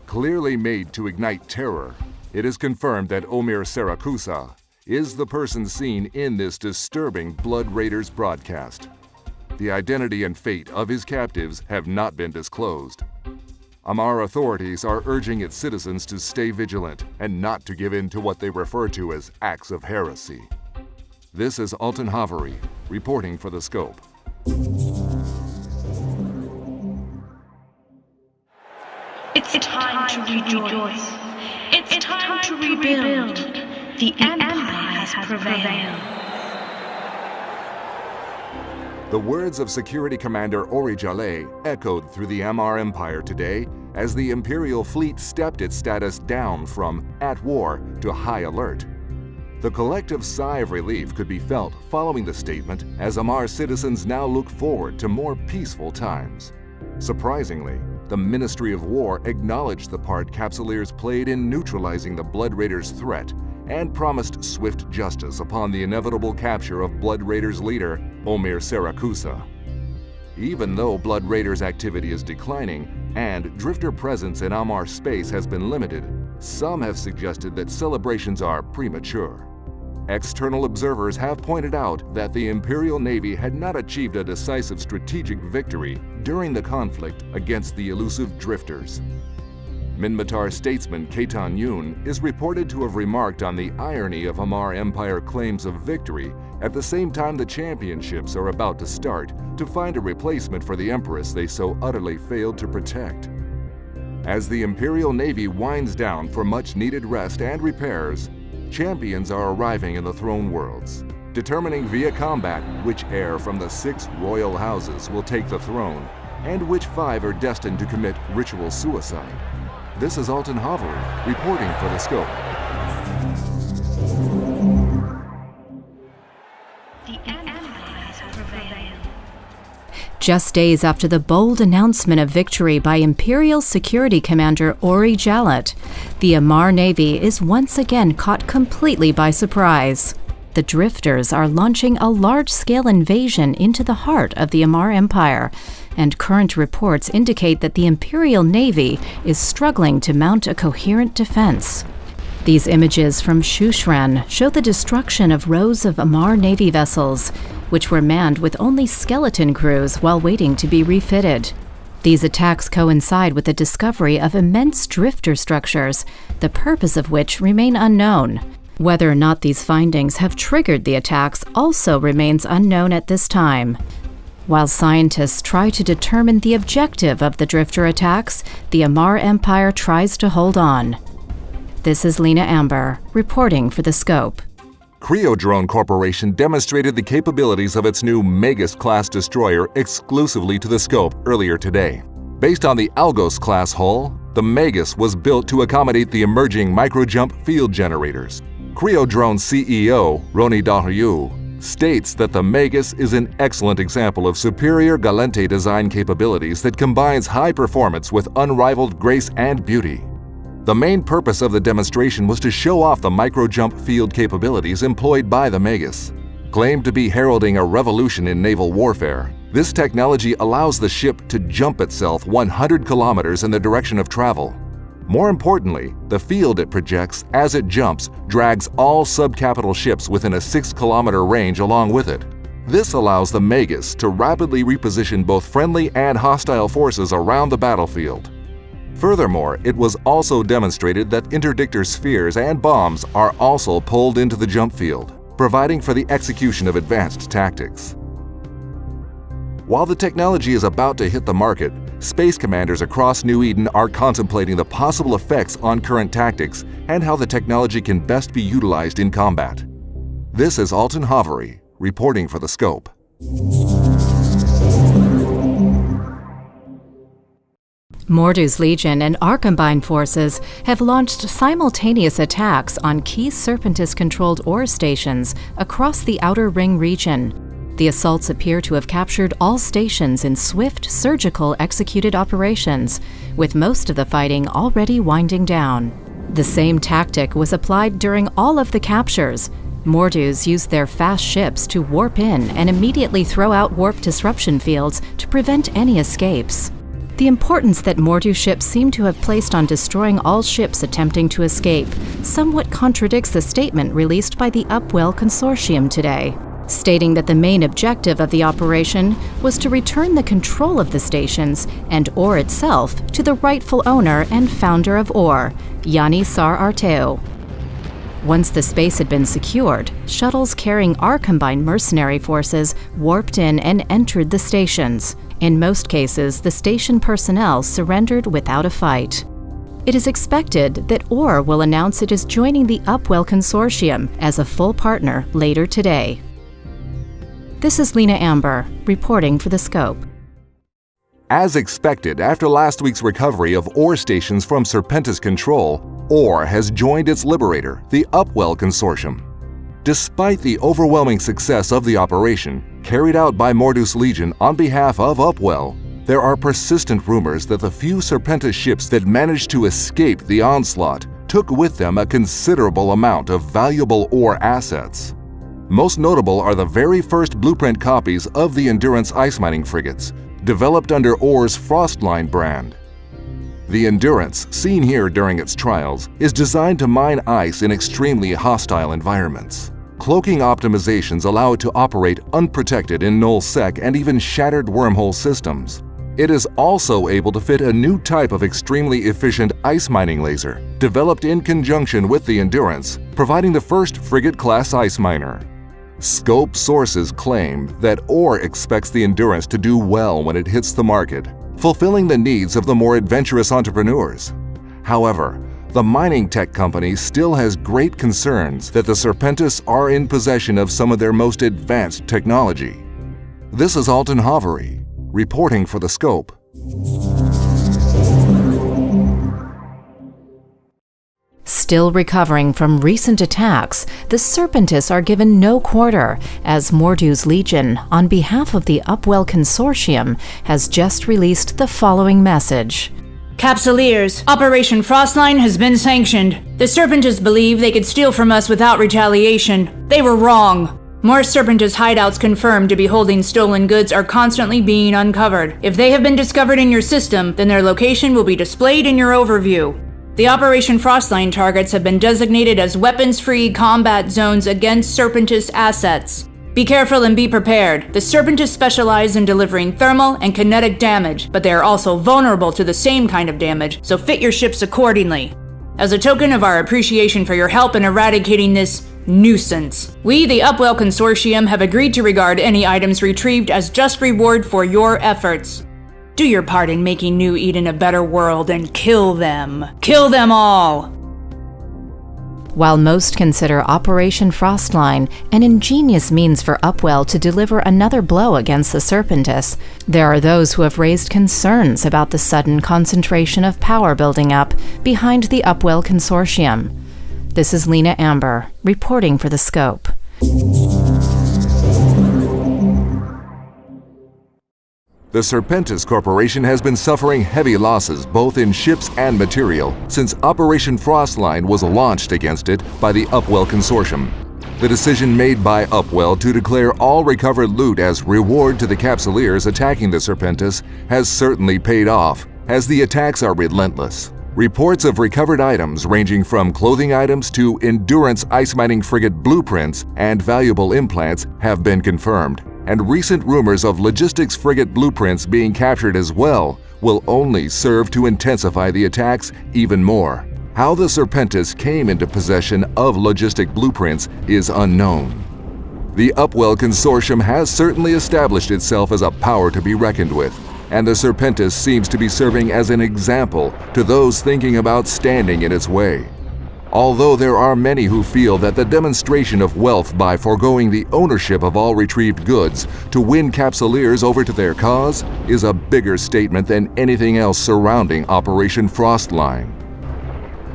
Clearly made to ignite terror, it is confirmed that Omer Sarakusa is the person seen in this disturbing Blood Raiders broadcast. The identity and fate of his captives have not been disclosed. Amarr authorities are urging its citizens to stay vigilant and not to give in to what they refer to as acts of heresy. This is Alton Havery, reporting for the Scope. It's time to rejoice. It's time to rebuild. The Empire has prevailed. The words of Security Commander Ori Jaleh echoed through the Amarr Empire today as the Imperial fleet stepped its status down from at war to high alert. The collective sigh of relief could be felt following the statement as Amarr citizens now look forward to more peaceful times. Surprisingly, the Ministry of War acknowledged the part Capsuleers played in neutralizing the Blood Raiders' threat and promised swift justice upon the inevitable capture of Blood Raiders' leader, Omer Sarakusa. Even though Blood Raiders' activity is declining and Drifter presence in Amarr space has been limited, some have suggested that celebrations are premature. External observers have pointed out that the Imperial Navy had not achieved a decisive strategic victory during the conflict against the elusive Drifters. Minmatar statesman Ketan Yun is reported to have remarked on the irony of Amarr Empire claims of victory at the same time the championships are about to start to find a replacement for the Empress they so utterly failed to protect. As the Imperial Navy winds down for much-needed rest and repairs, champions are arriving in the throne worlds, determining via combat which heir from the 6 royal houses will take the throne and which 5 are destined to commit ritual suicide. This is Alton Havery, reporting for the Scope. Just days after the bold announcement of victory by Imperial Security Commander Ori Jaleh, the Amarr Navy is once again caught completely by surprise. The Drifters are launching a large-scale invasion into the heart of the Amarr Empire, and current reports indicate that the Imperial Navy is struggling to mount a coherent defense. These images from Shushran show the destruction of rows of Amarr Navy vessels, which were manned with only skeleton crews while waiting to be refitted. These attacks coincide with the discovery of immense drifter structures, the purpose of which remain unknown. Whether or not these findings have triggered the attacks also remains unknown at this time. While scientists try to determine the objective of the drifter attacks, the Amarr Empire tries to hold on. This is Lena Amber, reporting for the Scope. Creodrone Corporation demonstrated the capabilities of its new Magus-class destroyer exclusively to the Scope earlier today. Based on the Algos-class hull, the Magus was built to accommodate the emerging microjump field generators. Creodrone CEO Roni Dahryu states that the Magus is an excellent example of superior Galente design capabilities that combines high performance with unrivaled grace and beauty. The main purpose of the demonstration was to show off the microjump field capabilities employed by the Magus. Claimed to be heralding a revolution in naval warfare, this technology allows the ship to jump itself 100 kilometers in the direction of travel. More importantly, the field it projects as it jumps drags all subcapital ships within a 6-kilometer range along with it. This allows the Magus to rapidly reposition both friendly and hostile forces around the battlefield. Furthermore, it was also demonstrated that interdictor spheres and bombs are also pulled into the jump field, providing for the execution of advanced tactics. While the technology is about to hit the market, space commanders across New Eden are contemplating the possible effects on current tactics and how the technology can best be utilized in combat. This is Alton Havery, reporting for The Scope. Mordu's Legion and our combined forces have launched simultaneous attacks on key Serpentis-controlled ore stations across the Outer Ring region. The assaults appear to have captured all stations in swift, surgical executed operations, with most of the fighting already winding down. The same tactic was applied during all of the captures. Mordus used their fast ships to warp in and immediately throw out warp disruption fields to prevent any escapes. The importance that Mordu ships seem to have placed on destroying all ships attempting to escape somewhat contradicts the statement released by the Upwell Consortium today, stating that the main objective of the operation was to return the control of the stations and ore itself to the rightful owner and founder of ore, Yanni Sar Arteo. Once the space had been secured, shuttles carrying our combined mercenary forces warped in and entered the stations. In most cases, the station personnel surrendered without a fight. It is expected that ORE will announce it is joining the Upwell Consortium as a full partner later today. This is Lena Amber, reporting for The Scope. As expected, after last week's recovery of ore stations from Serpentis control, ORE has joined its liberator, the Upwell Consortium. Despite the overwhelming success of the operation, carried out by Mordu's Legion on behalf of Upwell, there are persistent rumors that the few Serpentis ships that managed to escape the onslaught took with them a considerable amount of valuable ore assets. Most notable are the very first blueprint copies of the Endurance ice mining frigates, developed under ORE's Frostline brand. The Endurance, seen here during its trials, is designed to mine ice in extremely hostile environments. Cloaking optimizations allow it to operate unprotected in Nullsec and even shattered wormhole systems. It is also able to fit a new type of extremely efficient ice mining laser, developed in conjunction with the Endurance, providing the first frigate-class ice miner. Scope sources claim that ORE expects the Endurance to do well when it hits the market, fulfilling the needs of the more adventurous entrepreneurs. However, the mining tech company still has great concerns that the Serpentis are in possession of some of their most advanced technology. This is Alton Havery, reporting for The Scope. Still recovering from recent attacks, the Serpentis are given no quarter, as Mordu's Legion, on behalf of the Upwell Consortium, has just released the following message. Capsuleers, Operation Frostline has been sanctioned. The Serpentis believe they could steal from us without retaliation. They were wrong. More Serpentis hideouts confirmed to be holding stolen goods are constantly being uncovered. If they have been discovered in your system, then their location will be displayed in your overview. The Operation Frostline targets have been designated as weapons-free combat zones against Serpentis assets. Be careful and be prepared. The Serpentis specialize in delivering thermal and kinetic damage, but they are also vulnerable to the same kind of damage, so fit your ships accordingly. As a token of our appreciation for your help in eradicating this nuisance, we, the Upwell Consortium, have agreed to regard any items retrieved as just reward for your efforts. Do your part in making New Eden a better world and kill them. Kill them all! While most consider Operation Frostline an ingenious means for Upwell to deliver another blow against the Serpentis, there are those who have raised concerns about the sudden concentration of power building up behind the Upwell Consortium. This is Lena Amber, reporting for The Scope. The Serpentis Corporation has been suffering heavy losses both in ships and material since Operation Frostline was launched against it by the Upwell Consortium. The decision made by Upwell to declare all recovered loot as reward to the Capsuleers attacking the Serpentis has certainly paid off, as the attacks are relentless. Reports of recovered items ranging from clothing items to endurance ice mining frigate blueprints and valuable implants have been confirmed, and recent rumors of logistics frigate blueprints being captured as well will only serve to intensify the attacks even more. How the Serpentis came into possession of logistic blueprints is unknown. The Upwell Consortium has certainly established itself as a power to be reckoned with, and the Serpentis seems to be serving as an example to those thinking about standing in its way. Although there are many who feel that the demonstration of wealth by foregoing the ownership of all retrieved goods to win Capsuleers over to their cause is a bigger statement than anything else surrounding Operation Frostline.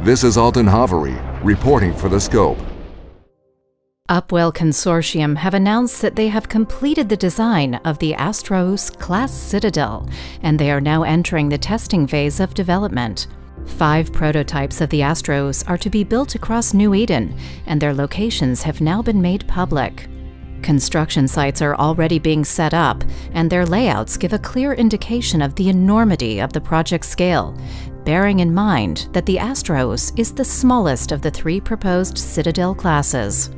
This is Alton Havery, reporting for The Scope. Upwell Consortium have announced that they have completed the design of the Astros-class Citadel, and they are now entering the testing phase of development. 5 prototypes of the Astros are to be built across New Eden, and their locations have now been made public. Construction sites are already being set up, and their layouts give a clear indication of the enormity of the project scale, bearing in mind that the Astros is the smallest of the 3 proposed Citadel classes.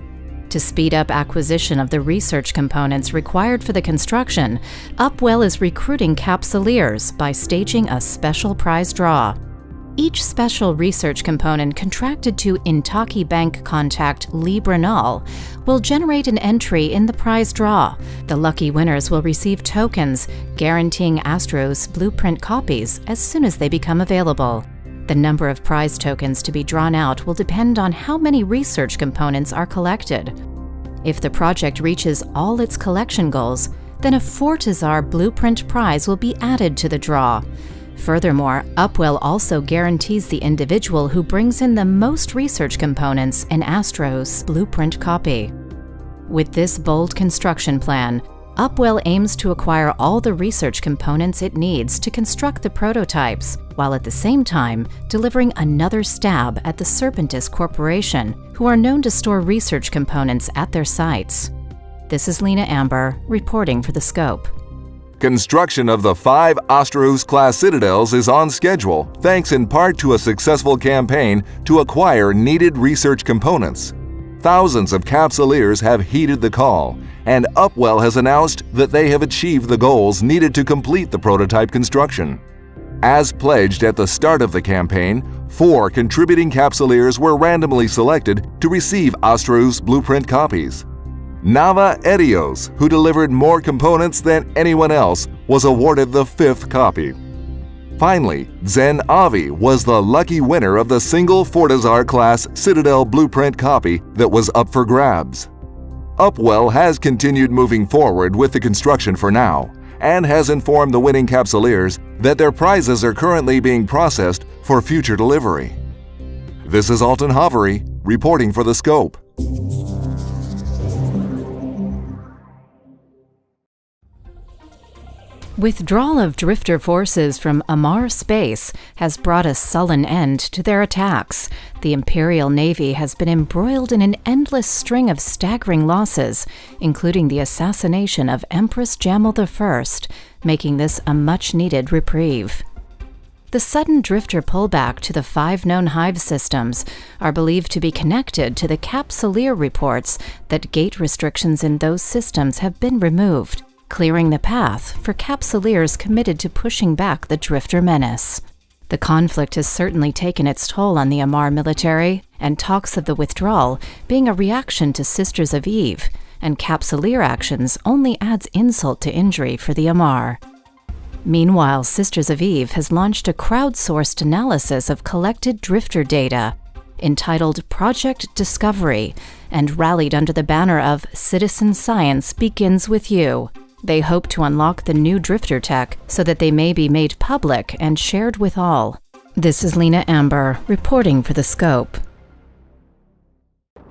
To speed up acquisition of the research components required for the construction, Upwell is recruiting Capsuleers by staging a special prize draw. Each special research component contracted to Intaki Bank contact Lee Brenal will generate an entry in the prize draw. The lucky winners will receive tokens, guaranteeing Astros blueprint copies as soon as they become available. The number of prize tokens to be drawn out will depend on how many research components are collected. If the project reaches all its collection goals, then a Fortizar blueprint prize will be added to the draw. Furthermore, Upwell also guarantees the individual who brings in the most research components an Astros blueprint copy. With this bold construction plan, Upwell aims to acquire all the research components it needs to construct the prototypes, while at the same time delivering another stab at the Serpentis Corporation, who are known to store research components at their sites. This is Lena Amber, reporting for The Scope. Construction of the 5 Astros-class Citadels is on schedule, thanks in part to a successful campaign to acquire needed research components. Thousands of Capsuleers have heeded the call, and Upwell has announced that they have achieved the goals needed to complete the prototype construction. As pledged at the start of the campaign, 4 contributing Capsuleers were randomly selected to receive Astros blueprint copies. Nava Edios, who delivered more components than anyone else, was awarded the 5th copy. Finally, Zen Avi was the lucky winner of the single Fortizar-class Citadel blueprint copy that was up for grabs. Upwell has continued moving forward with the construction for now, and has informed the winning Capsuleers that their prizes are currently being processed for future delivery. This is Alton Havery, reporting for The Scope. Withdrawal of drifter forces from Amarr space has brought a sullen end to their attacks. The Imperial Navy has been embroiled in an endless string of staggering losses, including the assassination of Empress Jamel I, making this a much-needed reprieve. The sudden drifter pullback to the 5 known hive systems are believed to be connected to the Capsuleer reports that gate restrictions in those systems have been removed, clearing the path for Capsuleers committed to pushing back the drifter menace. The conflict has certainly taken its toll on the Amarr military, and talks of the withdrawal being a reaction to Sisters of Eve, and Capsuleer actions only adds insult to injury for the Amarr. Meanwhile, Sisters of Eve has launched a crowdsourced analysis of collected drifter data, entitled Project Discovery, and rallied under the banner of Citizen Science Begins With You. They hope to unlock the new drifter tech so that they may be made public and shared with all. This is Lena Amber, reporting for The Scope.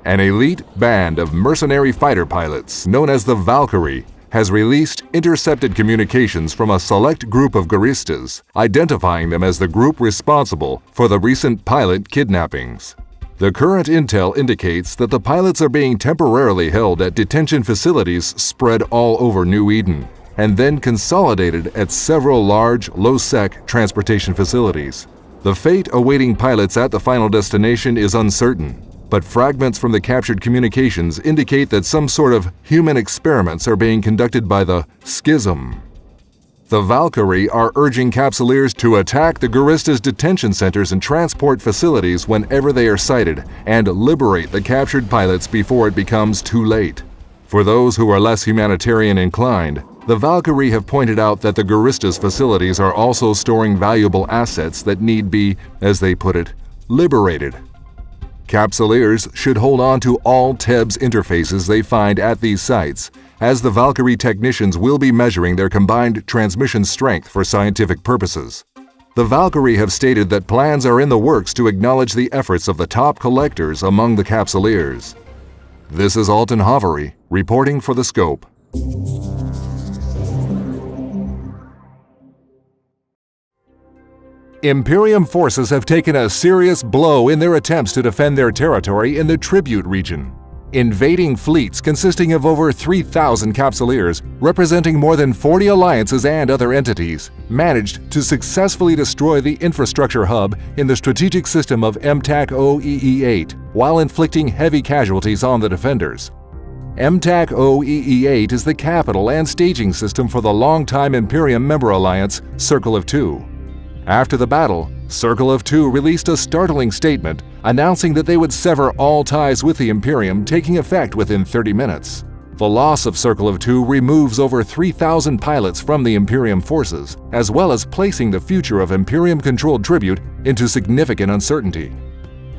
An elite band of mercenary fighter pilots, known as the Valkyrie, has released intercepted communications from a select group of gueristas, identifying them as the group responsible for the recent pilot kidnappings. The current intel indicates that the pilots are being temporarily held at detention facilities spread all over New Eden, and then consolidated at several large, low-sec transportation facilities. The fate awaiting pilots at the final destination is uncertain, but fragments from the captured communications indicate that some sort of human experiments are being conducted by the Schism. The Valkyrie are urging Capsuleers to attack the Guristas detention centers and transport facilities whenever they are sighted and liberate the captured pilots before it becomes too late. For those who are less humanitarian inclined, the Valkyrie have pointed out that the Guristas facilities are also storing valuable assets that need be, as they put it, liberated. Capsuleers should hold on to all TEBS interfaces they find at these sites, as the Valkyrie technicians will be measuring their combined transmission strength for scientific purposes. The Valkyrie have stated that plans are in the works to acknowledge the efforts of the top collectors among the Capsuleers. This is Alton Havery, reporting for The Scope. Imperium forces have taken a serious blow in their attempts to defend their territory in the Tribute region. Invading fleets consisting of over 3,000 Capsuleers, representing more than 40 alliances and other entities, managed to successfully destroy the infrastructure hub in the strategic system of MTAC-OEE-8 while inflicting heavy casualties on the defenders. MTAC-OEE-8 is the capital and staging system for the longtime Imperium member alliance, Circle of Two. After the battle, Circle of Two released a startling statement announcing that they would sever all ties with the Imperium, taking effect within 30 minutes. The loss of Circle of Two removes over 3,000 pilots from the Imperium forces, as well as placing the future of Imperium-controlled Tribute into significant uncertainty.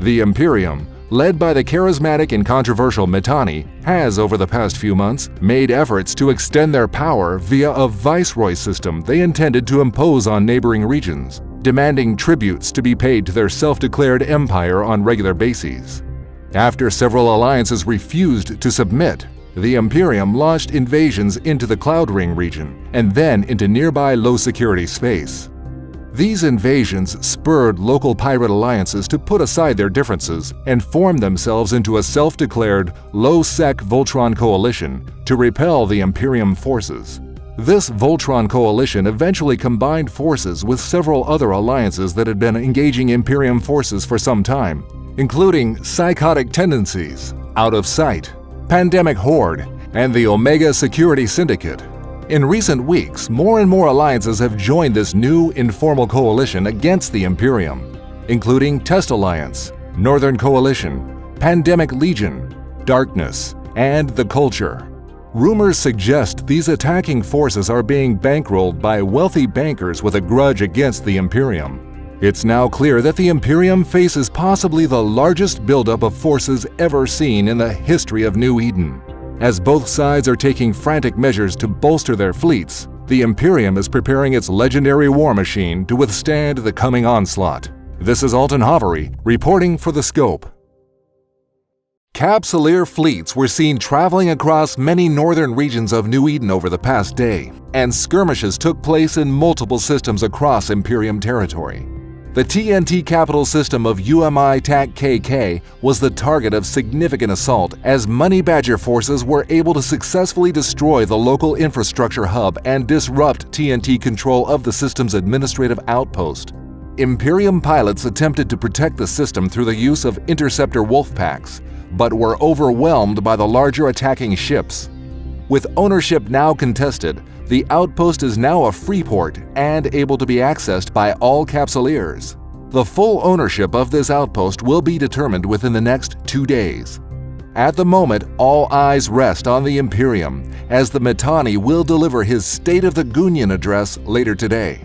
The Imperium, led by the charismatic and controversial Mittani, has over the past few months made efforts to extend their power via a viceroy system they intended to impose on neighboring regions, demanding tributes to be paid to their self-declared empire on regular bases. After several alliances refused to submit, the Imperium launched invasions into the Cloud Ring region and then into nearby low-security space. These invasions spurred local pirate alliances to put aside their differences and form themselves into a self-declared low-sec Voltron coalition to repel the Imperium forces. This Voltron coalition eventually combined forces with several other alliances that had been engaging Imperium forces for some time, including Psychotic Tendencies, Out of Sight, Pandemic Horde, and the Omega Security Syndicate. In recent weeks, more and more alliances have joined this new informal coalition against the Imperium, including Test Alliance, Northern Coalition, Pandemic Legion, Darkness, and The Culture. Rumors suggest these attacking forces are being bankrolled by wealthy bankers with a grudge against the Imperium. It's now clear that the Imperium faces possibly the largest buildup of forces ever seen in the history of New Eden. As both sides are taking frantic measures to bolster their fleets, the Imperium is preparing its legendary war machine to withstand the coming onslaught. This is Alton Havery, reporting for The Scope. Capsuleer fleets were seen traveling across many northern regions of New Eden over the past day, and skirmishes took place in multiple systems across Imperium territory. The TNT capital system of UMI-TAC-KK was the target of significant assault as Money Badger forces were able to successfully destroy the local infrastructure hub and disrupt TNT control of the system's administrative outpost. Imperium pilots attempted to protect the system through the use of interceptor wolf packs, but were overwhelmed by the larger attacking ships. With ownership now contested, the outpost is now a free port and able to be accessed by all Capsuleers. The full ownership of this outpost will be determined within the next 2 days. At the moment, all eyes rest on the Imperium, as the Mittani will deliver his State of the Gunyan address later today.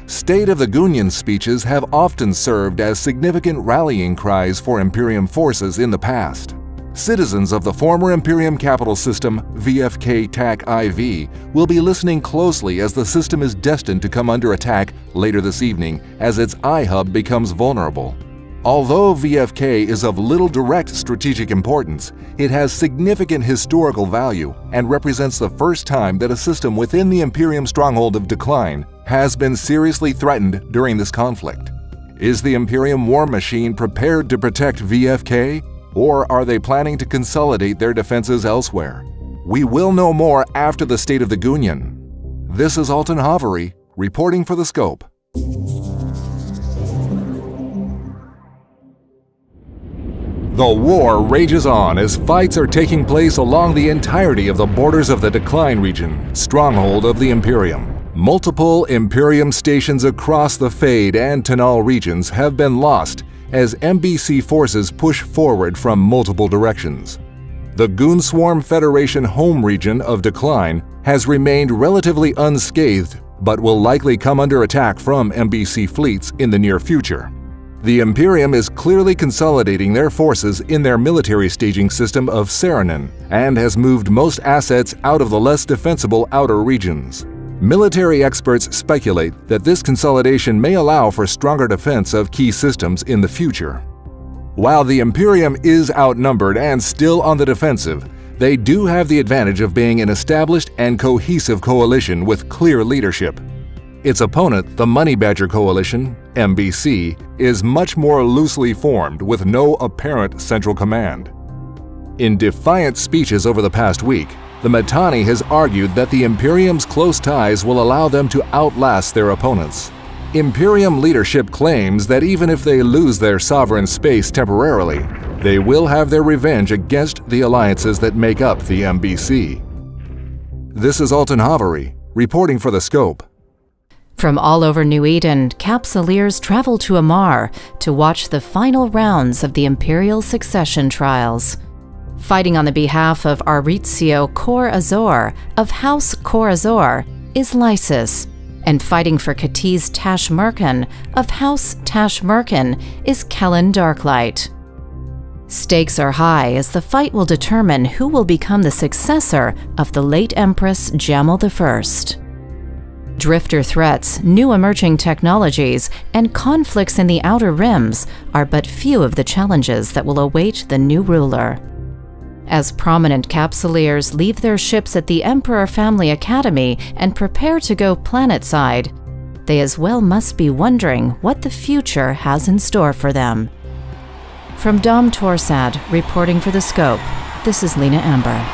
State of the Gunyan speeches have often served as significant rallying cries for Imperium forces in the past. Citizens of the former Imperium capital system, VFK-TAC-IV, will be listening closely as the system is destined to come under attack later this evening as its iHub becomes vulnerable. Although VFK is of little direct strategic importance, it has significant historical value and represents the first time that a system within the Imperium stronghold of Decline has been seriously threatened during this conflict. Is the Imperium war machine prepared to protect VFK? Or are they planning to consolidate their defenses elsewhere? We will know more after the State of the Gunyan. This is Alton Havery, reporting for The Scope. The war rages on as fights are taking place along the entirety of the borders of the Decline region, stronghold of the Imperium. Multiple Imperium stations across the Fade and Tanal regions have been lost as MBC forces push forward from multiple directions. The Goonswarm Federation home region of Decline has remained relatively unscathed, but will likely come under attack from MBC fleets in the near future. The Imperium is clearly consolidating their forces in their military staging system of Saranen and has moved most assets out of the less defensible outer regions. Military experts speculate that this consolidation may allow for stronger defense of key systems in the future. While the Imperium is outnumbered and still on the defensive, they do have the advantage of being an established and cohesive coalition with clear leadership. Its opponent, the Money Badger Coalition, MBC, is much more loosely formed with no apparent central command. In defiant speeches over the past week, the Mittani has argued that the Imperium's close ties will allow them to outlast their opponents. Imperium leadership claims that even if they lose their sovereign space temporarily, they will have their revenge against the alliances that make up the MBC. This is Alton Havery, reporting for The Scope. From all over New Eden, Capsuleers travel to Amarr to watch the final rounds of the Imperial succession trials. Fighting on the behalf of Aritzio Kor Azor of House Kor Azor is Lysis, and fighting for Katiz Tash Merkin of House Tash Merkin is Kellen Darklight. Stakes are high as the fight will determine who will become the successor of the late Empress Jamel I. Drifter threats, new emerging technologies, and conflicts in the Outer Rims are but few of the challenges that will await the new ruler. As prominent Capsuleers leave their ships at the Emperor Family Academy and prepare to go planetside, they as well must be wondering what the future has in store for them. From Dom Torsad, reporting for The Scope, this is Lena Amber.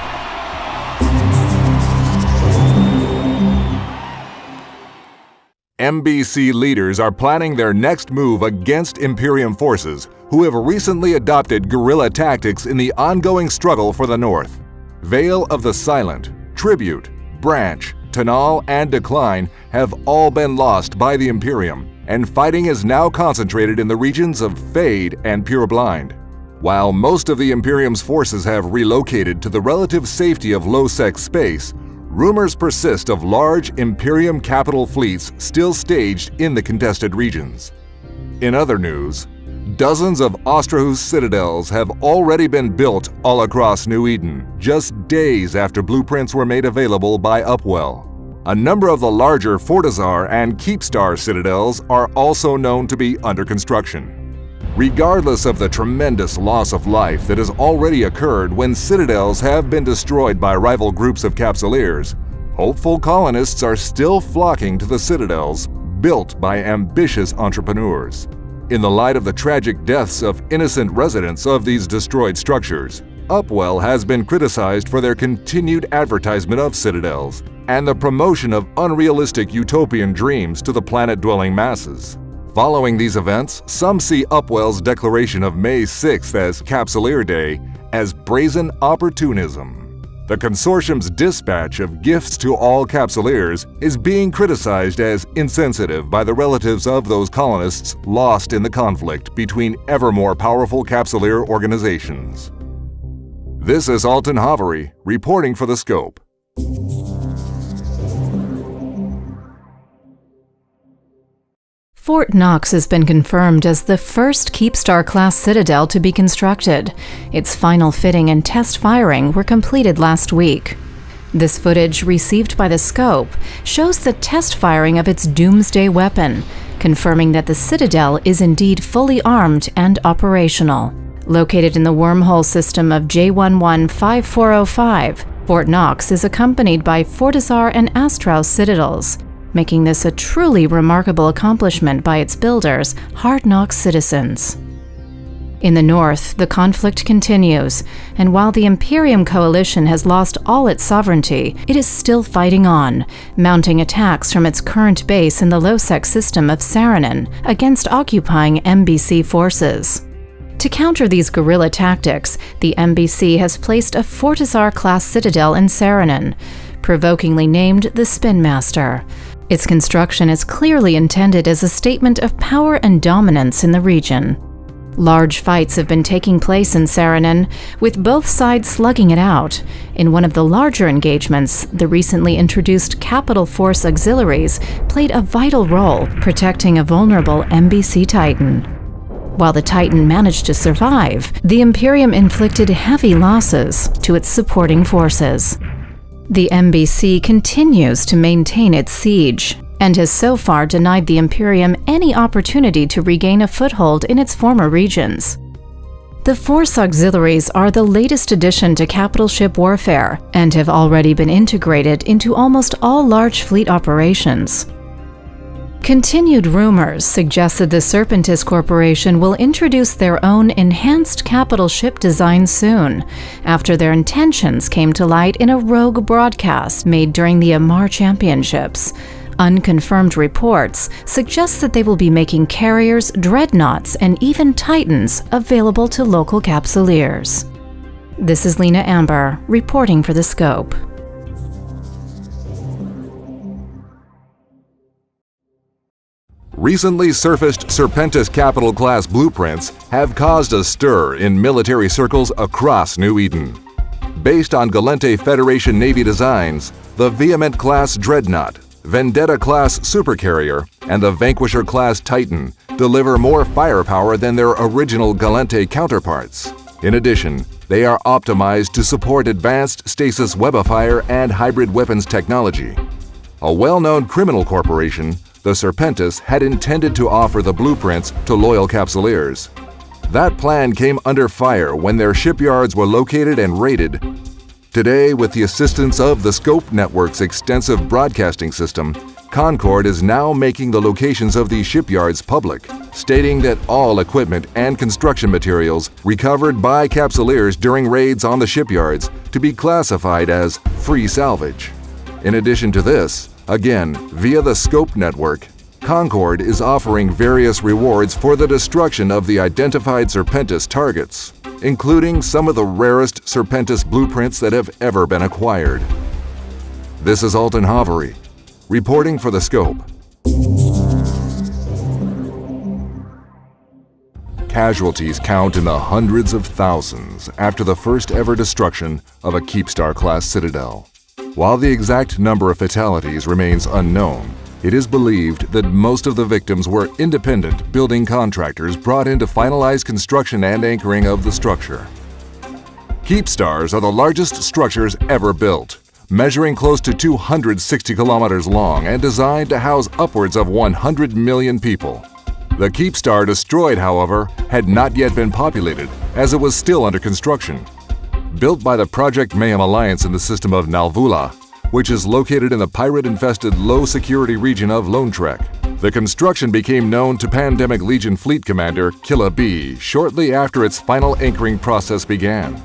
MBC leaders are planning their next move against Imperium forces, who have recently adopted guerrilla tactics in the ongoing struggle for the North. Veil of the Silent, Tribute, Branch, Tanal, and Decline have all been lost by the Imperium, and fighting is now concentrated in the regions of Fade and Pureblind. While most of the Imperium's forces have relocated to the relative safety of low-sec space, rumors persist of large Imperium capital fleets still staged in the contested regions. In other news, dozens of Ostrahus citadels have already been built all across New Eden, just days after blueprints were made available by Upwell. A number of the larger Fortizar and Keepstar citadels are also known to be under construction. Regardless of the tremendous loss of life that has already occurred when citadels have been destroyed by rival groups of Capsuleers, hopeful colonists are still flocking to the citadels built by ambitious entrepreneurs. In the light of the tragic deaths of innocent residents of these destroyed structures, Upwell has been criticized for their continued advertisement of citadels and the promotion of unrealistic utopian dreams to the planet-dwelling masses. Following these events, some see Upwell's declaration of May 6th as Capsuleer Day as brazen opportunism. The consortium's dispatch of gifts to all Capsuleers is being criticized as insensitive by the relatives of those colonists lost in the conflict between ever more powerful Capsuleer organizations. This is Alton Havery, reporting for The Scope. Fort Knox has been confirmed as the first Keepstar-class citadel to be constructed. Its final fitting and test firing were completed last week. This footage, received by The Scope, shows the test firing of its Doomsday weapon, confirming that the citadel is indeed fully armed and operational. Located in the wormhole system of J115405, Fort Knox is accompanied by Fortizar and Astral citadels, making this a truly remarkable accomplishment by its builders, Hard Knock citizens. In the north, the conflict continues, and while the Imperium coalition has lost all its sovereignty, it is still fighting on, mounting attacks from its current base in the low-sec system of Saranen against occupying MBC forces. To counter these guerrilla tactics, the MBC has placed a Fortizar-class citadel in Saranen, provokingly named the Spin Master. Its construction is clearly intended as a statement of power and dominance in the region. Large fights have been taking place in Saranen, with both sides slugging it out. In one of the larger engagements, the recently introduced Capital Force auxiliaries played a vital role protecting a vulnerable MBC Titan. While the Titan managed to survive, the Imperium inflicted heavy losses to its supporting forces. The MBC continues to maintain its siege, and has so far denied the Imperium any opportunity to regain a foothold in its former regions. The Force Auxiliaries are the latest addition to capital ship warfare, and have already been integrated into almost all large fleet operations. Continued rumors suggest that the Serpentis Corporation will introduce their own enhanced capital ship design soon, after their intentions came to light in a rogue broadcast made during the Amarr Championships. Unconfirmed reports suggest that they will be making carriers, dreadnoughts, and even titans available to local capsuleers. This is Lena Amber, reporting for The Scope. Recently surfaced Serpentis Capital-class blueprints have caused a stir in military circles across New Eden. Based on Gallente Federation Navy designs, the Vehement-class Dreadnought, Vendetta-class Supercarrier, and the Vanquisher-class Titan deliver more firepower than their original Gallente counterparts. In addition, they are optimized to support advanced stasis webifier and hybrid weapons technology. A well-known criminal corporation, the Serpentis had intended to offer the blueprints to loyal capsuleers. That plan came under fire when their shipyards were located and raided. Today, with the assistance of the Scope Network's extensive broadcasting system, Concord is now making the locations of these shipyards public, stating that all equipment and construction materials recovered by capsuleers during raids on the shipyards to be classified as free salvage. In addition to this, again, via the Scope Network, Concord is offering various rewards for the destruction of the identified Serpentis targets, including some of the rarest Serpentis blueprints that have ever been acquired. This is Alton Havery, reporting for The Scope. Casualties count in the hundreds of thousands after the first ever destruction of a Keepstar-class citadel. While the exact number of fatalities remains unknown, it is believed that most of the victims were independent building contractors brought in to finalize construction and anchoring of the structure. Keepstars are the largest structures ever built, measuring close to 260 kilometers long and designed to house upwards of 100 million people. The Keepstar destroyed, however, had not yet been populated, as it was still under construction. Built by the Project Mayhem Alliance in the system of Nalvula, which is located in the pirate-infested low-security region of Lone Trek. The construction became known to Pandemic Legion Fleet Commander Killa B shortly after its final anchoring process began.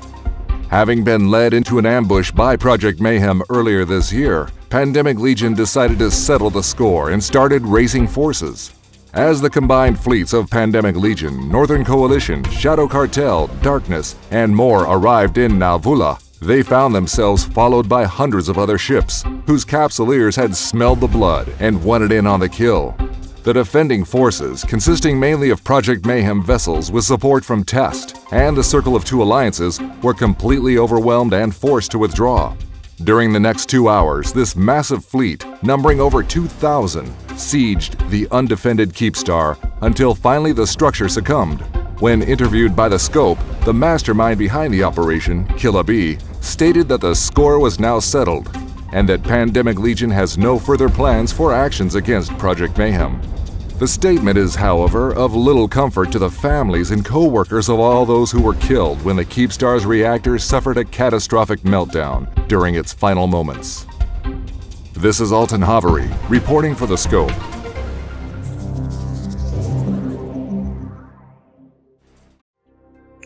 Having been led into an ambush by Project Mayhem earlier this year, Pandemic Legion decided to settle the score and started raising forces. As the combined fleets of Pandemic Legion, Northern Coalition, Shadow Cartel, Darkness, and more arrived in Nalvula, they found themselves followed by hundreds of other ships, whose capsuleers had smelled the blood and wanted in on the kill. The defending forces, consisting mainly of Project Mayhem vessels with support from Test and the Circle of Two Alliances, were completely overwhelmed and forced to withdraw. During the next 2 hours, this massive fleet, numbering over 2,000, sieged the undefended Keepstar until finally the structure succumbed. When interviewed by The Scope, the mastermind behind the operation, Killa B, stated that the score was now settled and that Pandemic Legion has no further plans for actions against Project Mayhem. The statement is, however, of little comfort to the families and co-workers of all those who were killed when the Keepstar's reactor suffered a catastrophic meltdown during its final moments. This is Alton Havery, reporting for The Scope.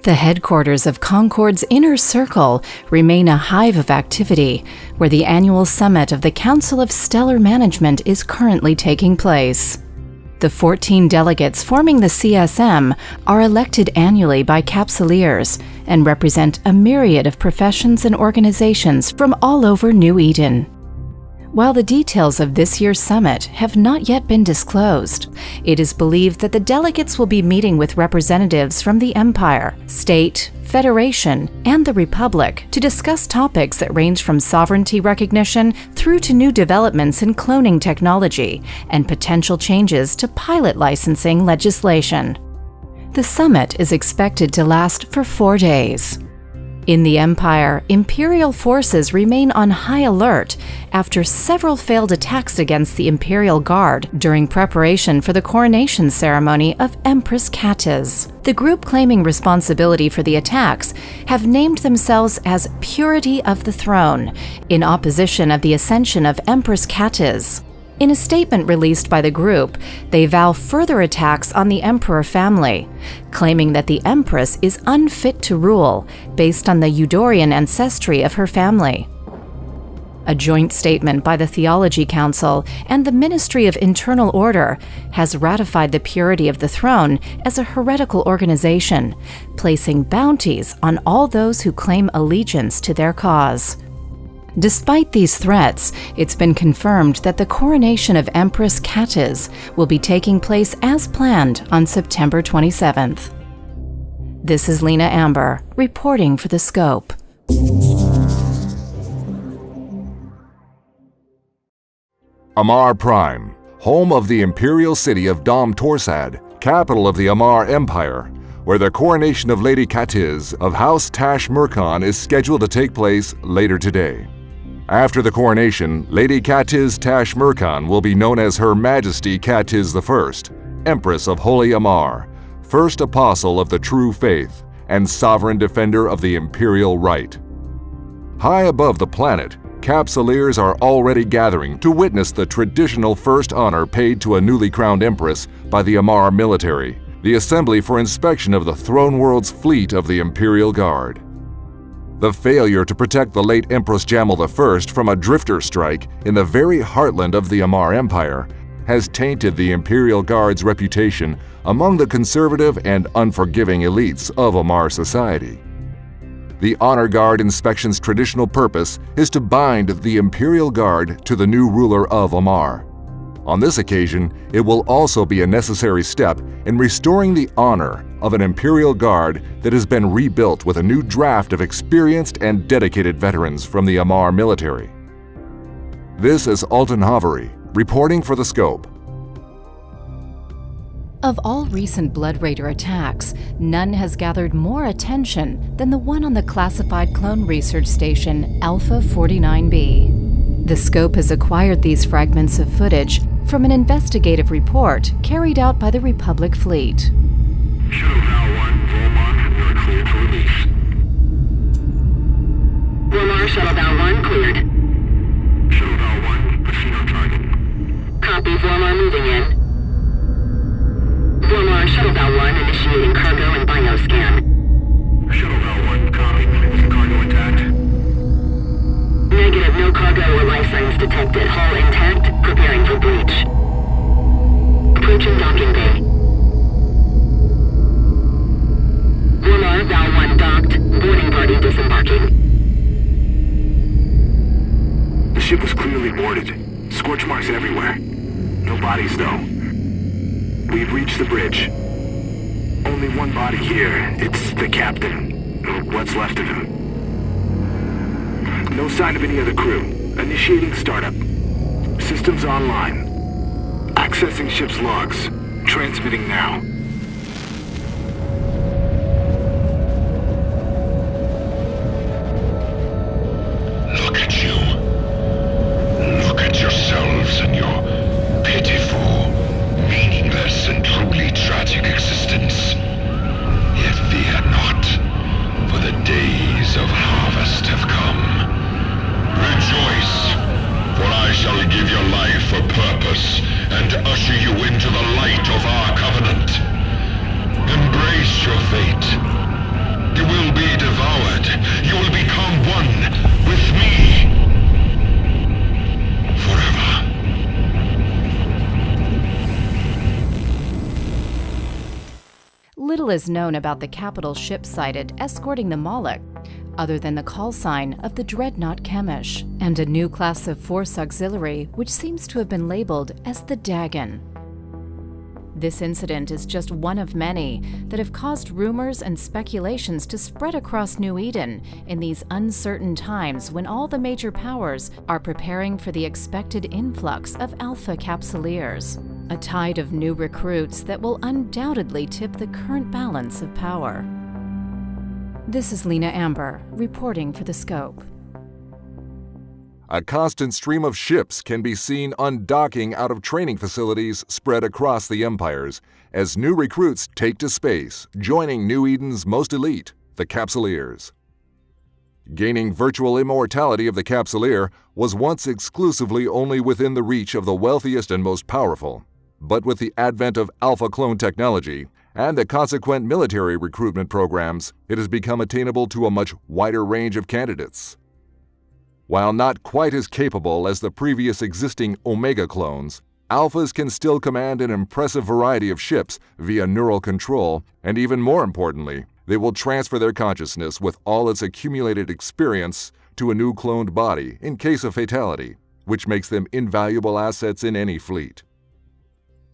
The headquarters of Concord's Inner Circle remain a hive of activity, where the annual summit of the Council of Stellar Management is currently taking place. The The 14 delegates forming the CSM are elected annually by Capsuleers and represent a myriad of professions and organizations from all over New Eden. While the details of this year's summit have not yet been disclosed, it is believed that the delegates will be meeting with representatives from the Empire, State, Federation, and the Republic to discuss topics that range from sovereignty recognition through to new developments in cloning technology and potential changes to pilot licensing legislation. The summit is expected to last for 4 days. In the Empire, Imperial forces remain on high alert after several failed attacks against the Imperial Guard during preparation for the coronation ceremony of Empress Katis. The group claiming responsibility for the attacks have named themselves as Purity of the Throne, in opposition of the ascension of Empress Katis. In a statement released by the group, they vow further attacks on the Emperor family, claiming that the Empress is unfit to rule based on the Eudorian ancestry of her family. A joint statement by the Theology Council and the Ministry of Internal Order has ratified the Purity of the Throne as a heretical organization, placing bounties on all those who claim allegiance to their cause. Despite these threats, it's been confirmed that the coronation of Empress Katis will be taking place as planned on September 27th. This is Lena Amber, reporting for The Scope. Amarr Prime, home of the imperial city of Dom Torsad, capital of the Amarr Empire, where the coronation of Lady Katis of House Tash Murkhan is scheduled to take place later today. After the coronation, Lady Katis Tash Murkhan will be known as Her Majesty Katis I, Empress of Holy Amarr, First Apostle of the True Faith, and Sovereign Defender of the Imperial Right. High above the planet, Capsuleers are already gathering to witness the traditional first honor paid to a newly crowned Empress by the Amarr military, the assembly for inspection of the Throne World's fleet of the Imperial Guard. The failure to protect the late Empress Jamel I from a drifter strike in the very heartland of the Amarr Empire has tainted the Imperial Guard's reputation among the conservative and unforgiving elites of Amarr society. The Honor Guard inspection's traditional purpose is to bind the Imperial Guard to the new ruler of Amarr. On this occasion, it will also be a necessary step in restoring the honor of an Imperial Guard that has been rebuilt with a new draft of experienced and dedicated veterans from the Amarr military. This is Alton Havery, reporting for The Scope. Of all recent Blood Raider attacks, none has gathered more attention than the one on the classified clone research station Alpha 49B. The Scope has acquired these fragments of footage from an investigative report carried out by the Republic Fleet. Shuttle Val 1, Volmar, you're cleared for release. Volmar, Shuttle Val 1 cleared. Shuttle Val 1, proceed on target. Copy, Volmar moving in. Volmar, Shuttle Val 1 initiating cargo and bioscan. Shuttle Val 1, copy. Is the cargo intact? Negative, no cargo or life signs detected. Hull intact, preparing for breach. Approaching docking bay. Volmar, Val 1 docked, boarding party disembarking. The ship was clearly boarded. Scorch marks everywhere. No bodies, though. We've reached the bridge. Only one body here. It's the captain. Or what's left of him. No sign of any other crew. Initiating startup. Systems online. Accessing ship's logs. Transmitting now. Look at you. Look at yourselves and your pitiful, meaningless and truly tragic existence. Yet fear not, for the days of harvest have come. Rejoice, for I shall give your life a purpose and usher you into the light of our covenant. Embrace your fate. You will be devoured. You will become one with me. Forever. Little is known about the capital ship sighted escorting the Moloch, other than the call sign of the dreadnought Chemish, and a new class of force auxiliary which seems to have been labeled as the Dagon. This incident is just one of many that have caused rumors and speculations to spread across New Eden in these uncertain times when all the major powers are preparing for the expected influx of Alpha Capsuleers, a tide of new recruits that will undoubtedly tip the current balance of power. This is Lena Amber, reporting for The Scope. A constant stream of ships can be seen undocking out of training facilities spread across the empires as new recruits take to space, joining New Eden's most elite, the Capsuleers. Gaining virtual immortality of the Capsuleer was once exclusively only within the reach of the wealthiest and most powerful, but with the advent of Alpha clone technology and the consequent military recruitment programs, it has become attainable to a much wider range of candidates. While not quite as capable as the previous existing Omega clones, Alphas can still command an impressive variety of ships via neural control, and even more importantly, they will transfer their consciousness with all its accumulated experience to a new cloned body in case of fatality, which makes them invaluable assets in any fleet.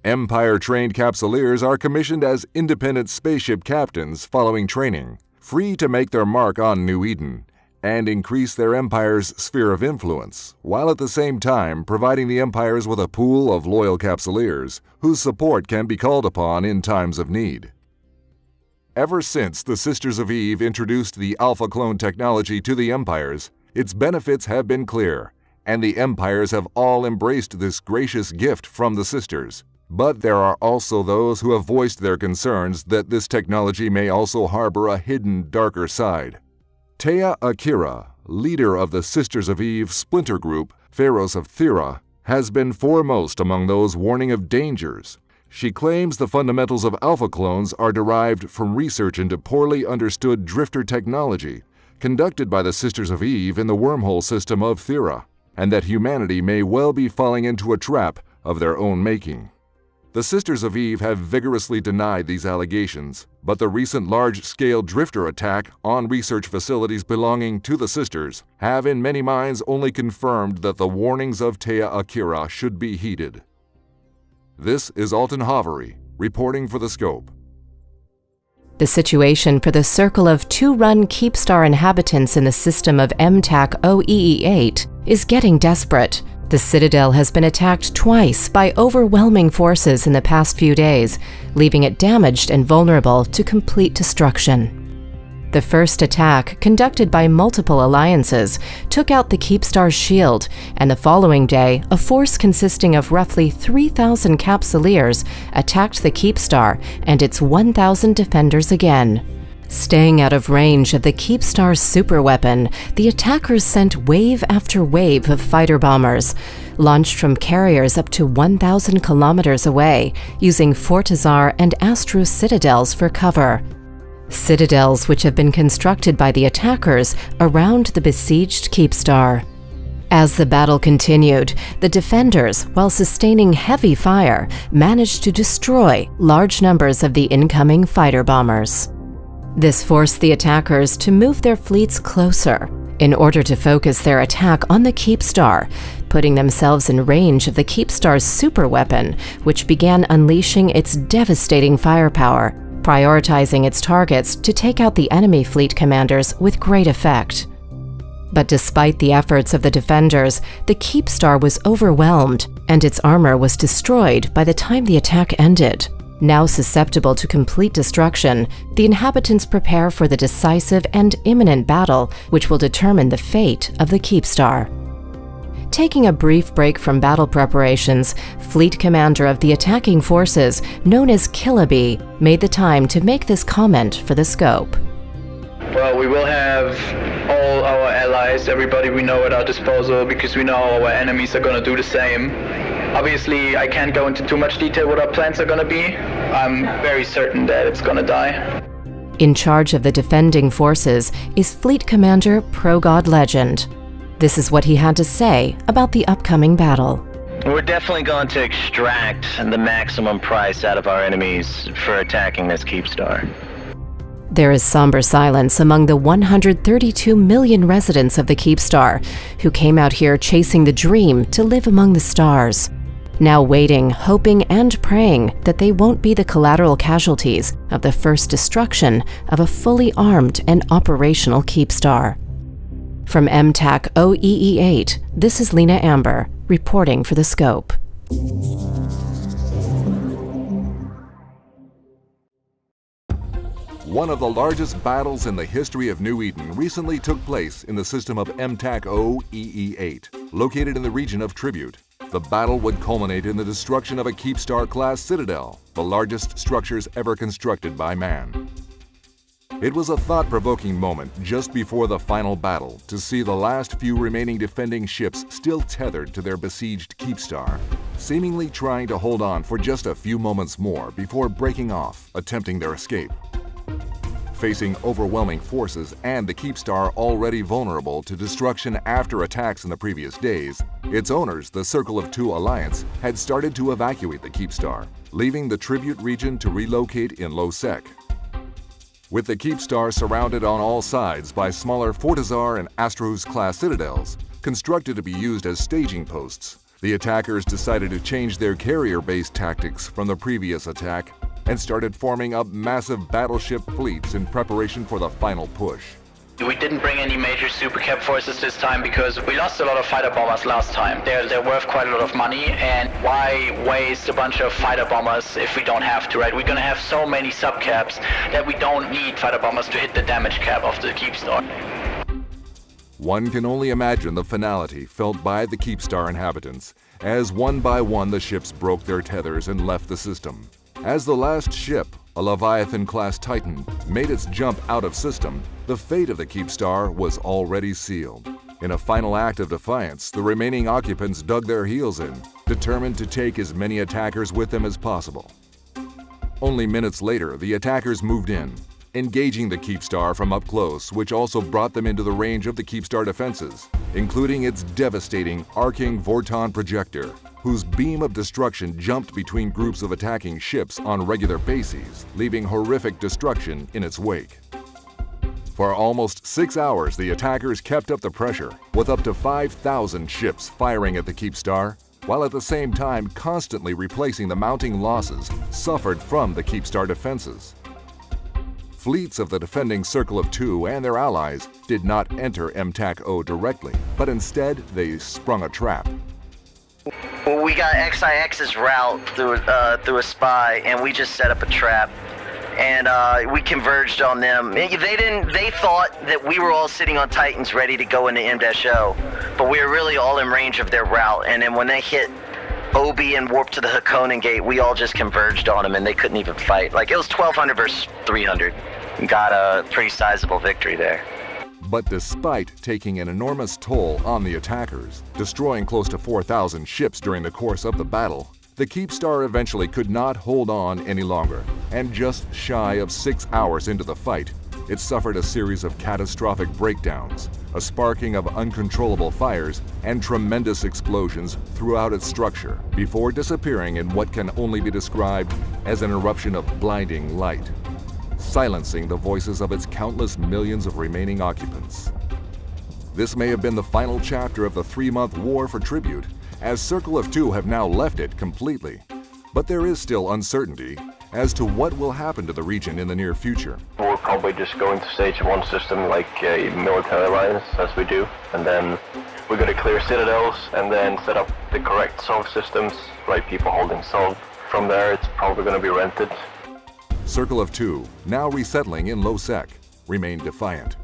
Empire-trained Capsuleers are commissioned as independent spaceship captains following training, free to make their mark on New Eden, and increase their Empire's sphere of influence, while at the same time providing the Empires with a pool of loyal Capsuleers whose support can be called upon in times of need. Ever since the Sisters of Eve introduced the Alpha clone technology to the Empires, its benefits have been clear, and the Empires have all embraced this gracious gift from the Sisters. But there are also those who have voiced their concerns that this technology may also harbor a hidden, darker side. Tea Akira, leader of the Sisters of Eve splinter group, Pharaohs of Thera, has been foremost among those warning of dangers. She claims the fundamentals of alpha clones are derived from research into poorly understood drifter technology conducted by the Sisters of Eve in the wormhole system of Thera, and that humanity may well be falling into a trap of their own making. The Sisters of Eve have vigorously denied these allegations, but the recent large-scale drifter attack on research facilities belonging to the Sisters have in many minds only confirmed that the warnings of Tea Akira should be heeded. This is Alton Hovery, reporting for The Scope. The situation for the circle of two-run Keepstar inhabitants in the system of MTAC OEE-8 is getting desperate. The Citadel has been attacked twice by overwhelming forces in the past few days, leaving it damaged and vulnerable to complete destruction. The first attack, conducted by multiple alliances, took out the Keepstar's shield, and the following day, a force consisting of roughly 3,000 Capsuleers attacked the Keepstar and its 1,000 defenders again. Staying out of range of the Keepstar's superweapon, the attackers sent wave after wave of fighter bombers, launched from carriers up to 1,000 kilometers away, using Fortizar and Astro citadels for cover. Citadels which have been constructed by the attackers around the besieged Keepstar. As the battle continued, the defenders, while sustaining heavy fire, managed to destroy large numbers of the incoming fighter bombers. This forced the attackers to move their fleets closer in order to focus their attack on the Keepstar, putting themselves in range of the Keepstar's superweapon, which began unleashing its devastating firepower, prioritizing its targets to take out the enemy fleet commanders with great effect. But despite the efforts of the defenders, the Keepstar was overwhelmed, and its armor was destroyed by the time the attack ended. Now susceptible to complete destruction, the inhabitants prepare for the decisive and imminent battle which will determine the fate of the Keepstar. Taking a brief break from battle preparations, Fleet Commander of the attacking forces, known as Killaby, made the time to make this comment for The Scope. Well, we will have all our allies, everybody we know at our disposal, because we know our enemies are going to do the same. Obviously, I can't go into too much detail what our plans are going to be. I'm very certain that it's going to die. In charge of the defending forces is Fleet Commander Pro God Legend. This is what he had to say about the upcoming battle. We're definitely going to extract the maximum price out of our enemies for attacking this Keepstar. There is somber silence among the 132 million residents of the Keepstar who came out here chasing the dream to live among the stars. Now waiting, hoping, and praying that they won't be the collateral casualties of the first destruction of a fully armed and operational Keepstar. From MTAC OEE8, this is Lena Amber, reporting for The Scope. One of the largest battles in the history of New Eden recently took place in the system of MTAC OEE8, located in the region of Tribute. The battle would culminate in the destruction of a Keepstar-class citadel, the largest structures ever constructed by man. It was a thought-provoking moment just before the final battle to see the last few remaining defending ships still tethered to their besieged Keepstar, seemingly trying to hold on for just a few moments more before breaking off, attempting their escape. Facing overwhelming forces and the Keepstar already vulnerable to destruction after attacks in the previous days, its owners, the Circle of Two Alliance, had started to evacuate the Keepstar, leaving the Tribute region to relocate in low-sec. With the Keepstar surrounded on all sides by smaller Fortizar and Astrahus-class citadels, constructed to be used as staging posts, the attackers decided to change their carrier-based tactics from the previous attack and started forming up massive battleship fleets in preparation for the final push. We didn't bring any major supercap forces this time because we lost a lot of fighter bombers last time. They're worth quite a lot of money, and why waste a bunch of fighter bombers if we don't have to, right? We're gonna have so many subcaps that we don't need fighter bombers to hit the damage cap of the Keepstar. One can only imagine the finality felt by the Keepstar inhabitants as one by one the ships broke their tethers and left the system. As the last ship, a Leviathan-class Titan, made its jump out of system, the fate of the Keepstar was already sealed. In a final act of defiance, the remaining occupants dug their heels in, determined to take as many attackers with them as possible. Only minutes later, the attackers moved in, engaging the Keepstar from up close, which also brought them into the range of the Keepstar defenses, including its devastating arcing Vorton projector, whose beam of destruction jumped between groups of attacking ships on regular bases, leaving horrific destruction in its wake. For almost 6 hours, the attackers kept up the pressure, with up to 5,000 ships firing at the Keepstar, while at the same time constantly replacing the mounting losses suffered from the Keepstar defenses. Fleets of the defending Circle of Two and their allies did not enter MTAC-O directly, but instead they sprung a trap. Well, we got XIX's route through a spy, and we just set up a trap, and we converged on them. They thought that we were all sitting on Titans ready to go into M-O, but we were really all in range of their route, and then when they hit OB and warped to the Hakonnen gate, we all just converged on them, and they couldn't even fight. Like, it was 1,200 versus 300. We got a pretty sizable victory there. But despite taking an enormous toll on the attackers, destroying close to 4,000 ships during the course of the battle, the Keepstar eventually could not hold on any longer, and just shy of 6 hours into the fight, it suffered a series of catastrophic breakdowns, a sparking of uncontrollable fires, and tremendous explosions throughout its structure, before disappearing in what can only be described as an eruption of blinding light, silencing the voices of its countless millions of remaining occupants. This may have been the final chapter of the 3-month war for Tribute, as Circle of Two have now left it completely. But there is still uncertainty as to what will happen to the region in the near future. We're probably just going to stage one system like a military alliance, as we do, and then we're going to clear citadels and then set up the correct SOV systems, right people holding SOV. From there, it's probably going to be rented. Circle of Two, now resettling in low-sec, remain defiant.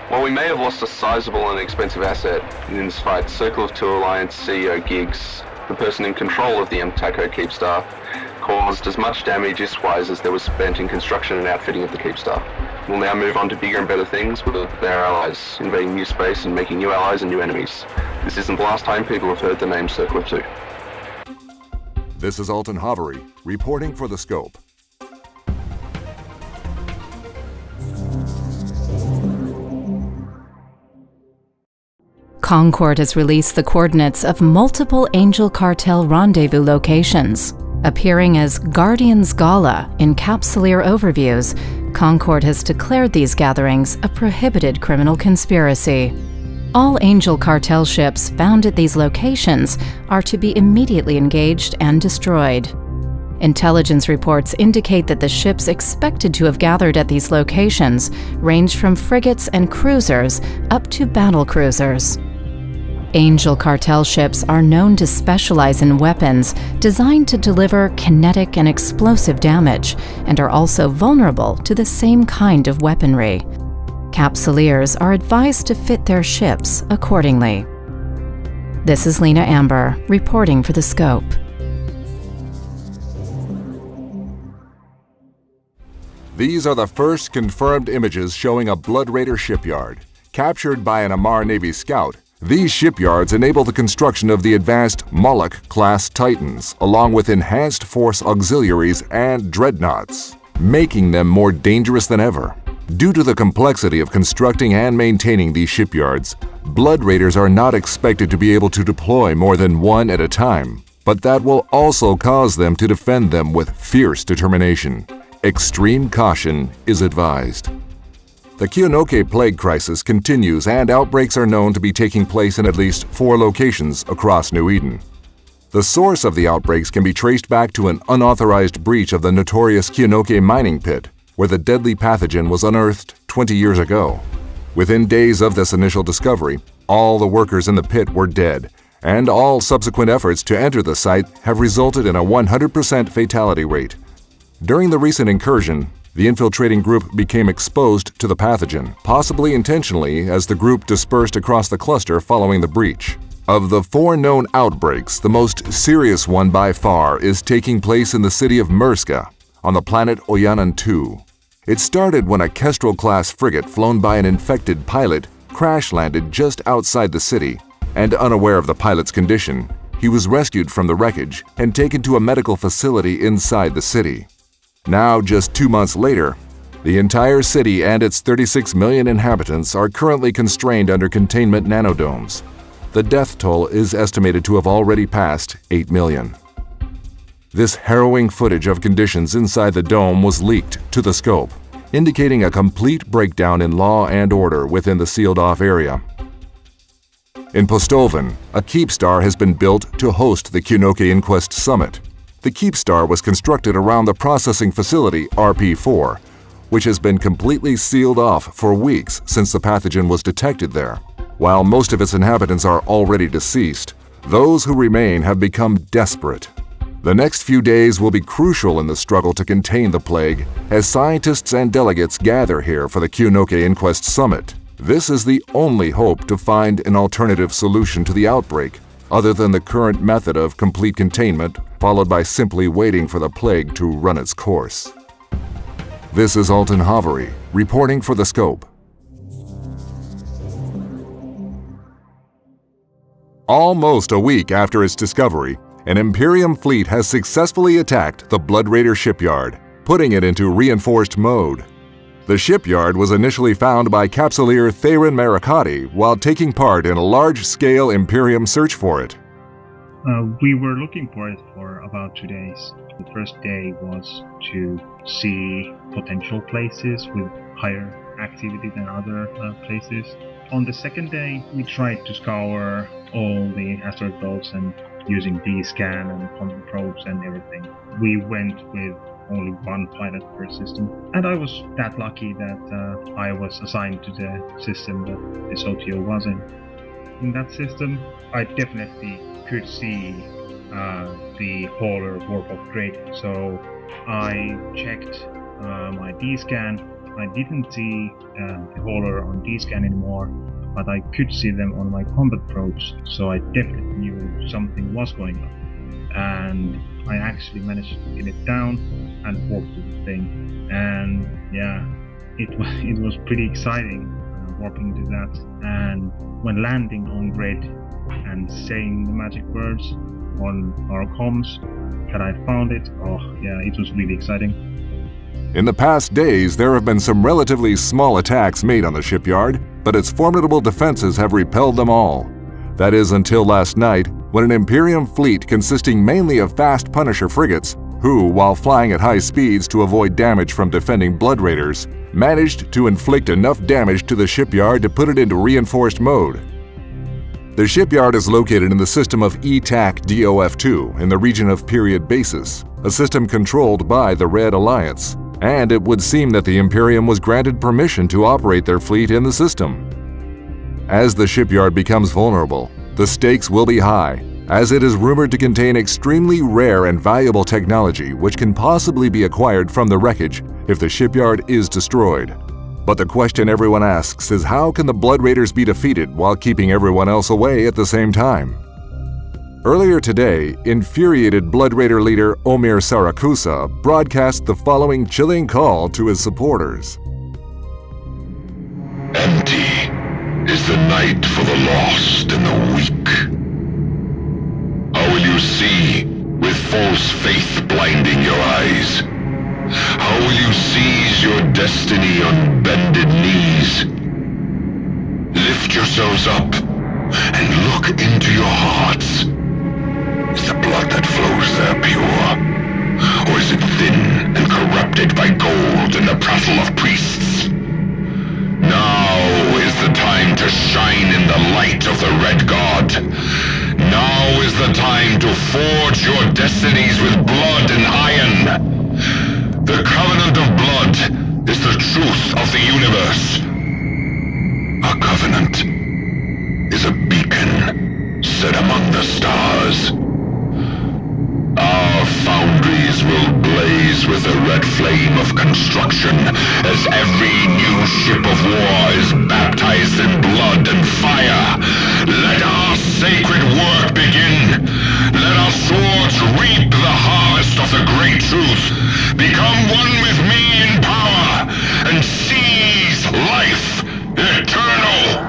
While we may have lost a sizable and expensive asset in this fight, Circle of Two Alliance CEO Giggs, the person in control of the MTAC-O Keepstar, caused as much damage East-wise as there was spent in construction and outfitting of the Keepstar. We'll now move on to bigger and better things with their allies, invading new space and making new allies and new enemies. This isn't the last time people have heard the name Circle of Two. This is Alton Havery, reporting for The Scope. Concord has released the coordinates of multiple Angel Cartel rendezvous locations. Appearing as Guardian's Gala in Capsuleer overviews, Concord has declared these gatherings a prohibited criminal conspiracy. All Angel Cartel ships found at these locations are to be immediately engaged and destroyed. Intelligence reports indicate that the ships expected to have gathered at these locations range from frigates and cruisers up to battle cruisers. Angel Cartel ships are known to specialize in weapons designed to deliver kinetic and explosive damage, and are also vulnerable to the same kind of weaponry. Capsuleers are advised to fit their ships accordingly. This is Lena Amber, reporting for The Scope. These are the first confirmed images showing a Blood Raider shipyard. Captured by an Amarr Navy scout, these shipyards enable the construction of the advanced Moloch-class Titans, along with enhanced force auxiliaries and dreadnoughts, making them more dangerous than ever. Due to the complexity of constructing and maintaining these shipyards, Blood Raiders are not expected to be able to deploy more than one at a time, but that will also cause them to defend them with fierce determination. Extreme caution is advised. The Kyonoke plague crisis continues, and outbreaks are known to be taking place in at least 4 locations across New Eden. The source of the outbreaks can be traced back to an unauthorized breach of the notorious Kyonoke mining pit, where the deadly pathogen was unearthed 20 years ago. Within days of this initial discovery, all the workers in the pit were dead, and all subsequent efforts to enter the site have resulted in a 100% fatality rate. During the recent incursion, the infiltrating group became exposed to the pathogen, possibly intentionally, as the group dispersed across the cluster following the breach. Of the 4 known outbreaks, the most serious one by far is taking place in the city of Murska, on the planet Oyanan 2. It started when a Kestrel-class frigate flown by an infected pilot crash-landed just outside the city, and unaware of the pilot's condition, he was rescued from the wreckage and taken to a medical facility inside the city. Now, just 2 months later, the entire city and its 36 million inhabitants are currently constrained under containment nanodomes. The death toll is estimated to have already passed 8 million. This harrowing footage of conditions inside the dome was leaked to The Scope, indicating a complete breakdown in law and order within the sealed-off area. In Postolvan, a Keepstar has been built to host the Kyonoke Inquest Summit. The Keepstar was constructed around the processing facility RP4, which has been completely sealed off for weeks since the pathogen was detected there. While most of its inhabitants are already deceased, those who remain have become desperate. The next few days will be crucial in the struggle to contain the plague, as scientists and delegates gather here for the Kyonoke Inquest Summit. This is the only hope to find an alternative solution to the outbreak, other than the current method of complete containment, followed by simply waiting for the plague to run its course. This is Alton Havery, reporting for The Scope. Almost a week after its discovery, an Imperium fleet has successfully attacked the Blood Raider shipyard, putting it into reinforced mode. The shipyard was initially found by Capsuleer Theron Maricati while taking part in a large-scale Imperium search for it. We were looking for it for about 2 days. The first day was to see potential places with higher activity than other places. On the second day, we tried to scour all the asteroid belts and using D-scan and quantum probes and everything. We went with only 1 pilot per system, and I was that lucky that I was assigned to the system that this OTO was in. In that system, I definitely could see the hauler warp upgrade, so I checked my D-scan. I didn't see the hauler on D-scan anymore, but I could see them on my combat probes, so I definitely knew something was going on. And I actually managed to pin it down and warp to the thing. And yeah, it was pretty exciting warping to that. And when landing on grid and saying the magic words on our comms that I found it, oh yeah, it was really exciting. In the past days, there have been some relatively small attacks made on the shipyard, but its formidable defenses have repelled them all. That is until last night, when an Imperium fleet consisting mainly of fast Punisher frigates, who, while flying at high speeds to avoid damage from defending Blood Raiders, managed to inflict enough damage to the shipyard to put it into reinforced mode. The shipyard is located in the system of ETAC DOF-2 in the region of Period Basis, a system controlled by the Red Alliance, and it would seem that the Imperium was granted permission to operate their fleet in the system. As the shipyard becomes vulnerable, the stakes will be high, as it is rumored to contain extremely rare and valuable technology which can possibly be acquired from the wreckage if the shipyard is destroyed. But the question everyone asks is, how can the Blood Raiders be defeated while keeping everyone else away at the same time? Earlier today, infuriated Blood Raider leader Omir Sarakusa broadcast the following chilling call to his supporters. Empty is the night for the lost and the weak. How will you see with false faith blinding your eyes? How will you seize your destiny on bended knees? Lift yourselves up and look into your hearts. Is the blood that flows there pure? Or is it thin and corrupted by gold and the prattle of priests? Now is the time to shine in the light of the Red God. Now is the time to forge your destinies with blood and iron. The covenant of blood is the truth of the universe. A covenant is a beacon set among the stars. Our foundries will blaze with the red flame of construction as every new ship of war is baptized in blood and fire. Let our sacred work begin. Let our swords reap the harvest of the great truth. Become one with me in power and seize life eternal.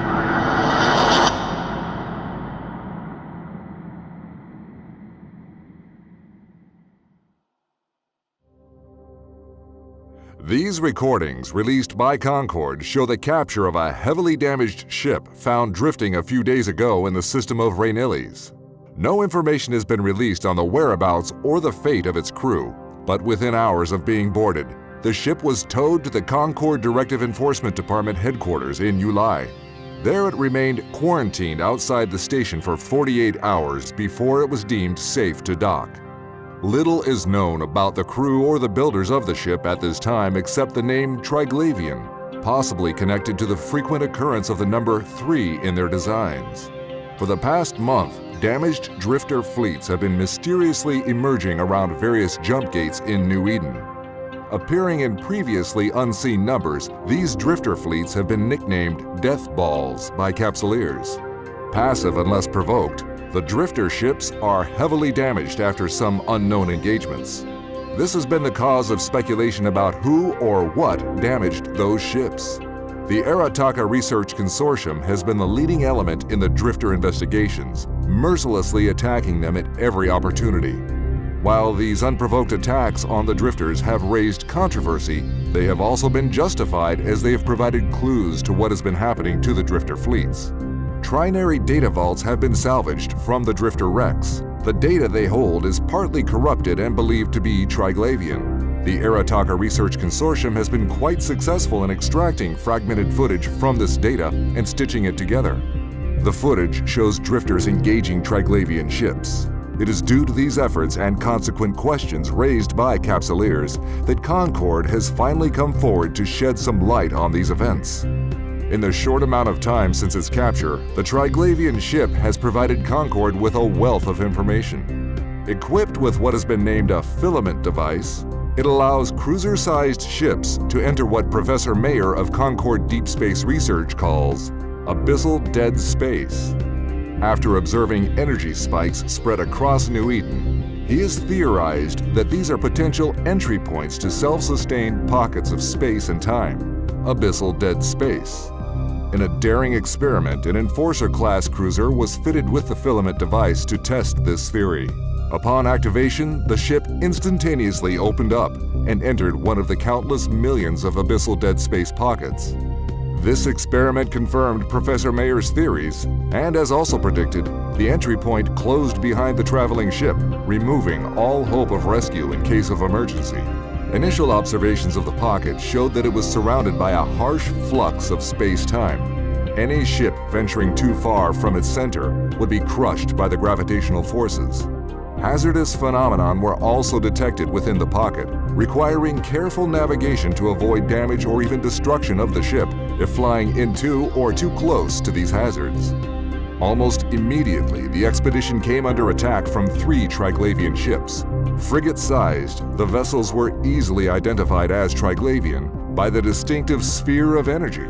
These recordings, released by Concord, show the capture of a heavily damaged ship found drifting a few days ago in the system of Rainilles. No information has been released on the whereabouts or the fate of its crew, but within hours of being boarded, the ship was towed to the Concord Directive Enforcement Department headquarters in Ulai. There it remained quarantined outside the station for 48 hours before it was deemed safe to dock. Little is known about the crew or the builders of the ship at this time except the name Triglavian, possibly connected to the frequent occurrence of the number 3 in their designs. For the past month, damaged drifter fleets have been mysteriously emerging around various jump gates in New Eden. Appearing in previously unseen numbers, these drifter fleets have been nicknamed Death Balls by Capsuleers. Passive unless provoked, the drifter ships are heavily damaged after some unknown engagements. This has been the cause of speculation about who or what damaged those ships. The Arataka Research Consortium has been the leading element in the drifter investigations, mercilessly attacking them at every opportunity. While these unprovoked attacks on the drifters have raised controversy, they have also been justified as they have provided clues to what has been happening to the drifter fleets. Trinary data vaults have been salvaged from the drifter wrecks. The data they hold is partly corrupted and believed to be Triglavian. The Arataka Research Consortium has been quite successful in extracting fragmented footage from this data and stitching it together. The footage shows drifters engaging Triglavian ships. It is due to these efforts and consequent questions raised by Capsuleers that Concord has finally come forward to shed some light on these events. In the short amount of time since its capture, the Triglavian ship has provided Concord with a wealth of information. Equipped with what has been named a filament device, it allows cruiser-sized ships to enter what Professor Mayer of Concord Deep Space Research calls abyssal dead space. After observing energy spikes spread across New Eden, he has theorized that these are potential entry points to self-sustained pockets of space and time, abyssal dead space. In a daring experiment, an Enforcer-class cruiser was fitted with the filament device to test this theory. Upon activation, the ship instantaneously opened up and entered one of the countless millions of abyssal dead space pockets. This experiment confirmed Professor Mayer's theories, and as also predicted, the entry point closed behind the traveling ship, removing all hope of rescue in case of emergency. Initial observations of the pocket showed that it was surrounded by a harsh flux of space-time. Any ship venturing too far from its center would be crushed by the gravitational forces. Hazardous phenomena were also detected within the pocket, requiring careful navigation to avoid damage or even destruction of the ship if flying into or too close to these hazards. Almost immediately, the expedition came under attack from 3 Triglavian ships. Frigate-sized, the vessels were easily identified as Triglavian by the distinctive sphere of energy.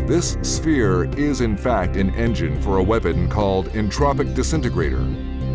This sphere is in fact an engine for a weapon called Entropic Disintegrator.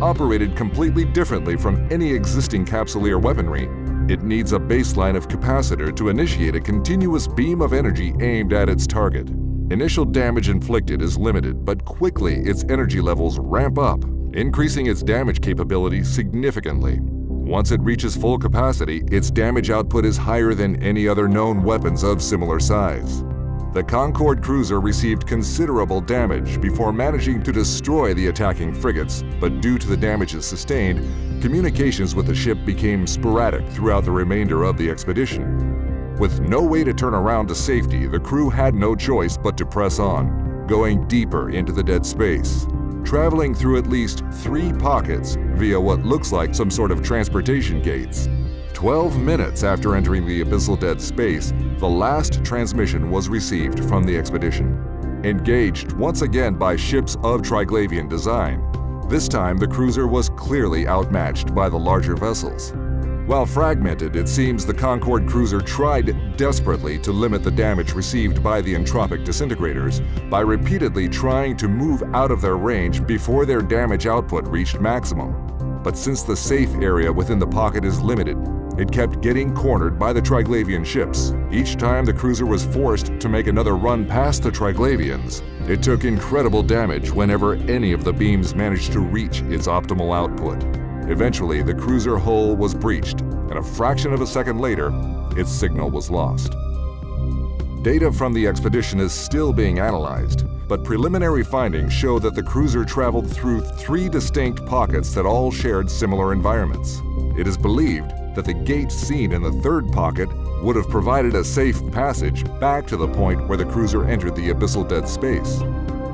Operated completely differently from any existing capsuleer weaponry, it needs a baseline of capacitor to initiate a continuous beam of energy aimed at its target. Initial damage inflicted is limited, but quickly its energy levels ramp up, increasing its damage capability significantly. Once it reaches full capacity, its damage output is higher than any other known weapons of similar size. The Concorde cruiser received considerable damage before managing to destroy the attacking frigates, but due to the damages sustained, communications with the ship became sporadic throughout the remainder of the expedition. With no way to turn around to safety, the crew had no choice but to press on, going deeper into the dead space, traveling through at least 3 pockets via what looks like some sort of transportation gates. 12 minutes after entering the abyssal dead space, the last transmission was received from the expedition. Engaged once again by ships of Triglavian design, this time the cruiser was clearly outmatched by the larger vessels. While fragmented, it seems the Concorde cruiser tried desperately to limit the damage received by the entropic disintegrators by repeatedly trying to move out of their range before their damage output reached maximum. But since the safe area within the pocket is limited, it kept getting cornered by the Triglavian ships. Each time the cruiser was forced to make another run past the Triglavians, it took incredible damage whenever any of the beams managed to reach its optimal output. Eventually, the cruiser hull was breached, and a fraction of a second later, its signal was lost. Data from the expedition is still being analyzed, but preliminary findings show that the cruiser traveled through 3 distinct pockets that all shared similar environments. It is believed that the gate seen in the 3rd pocket would have provided a safe passage back to the point where the cruiser entered the abyssal dead space.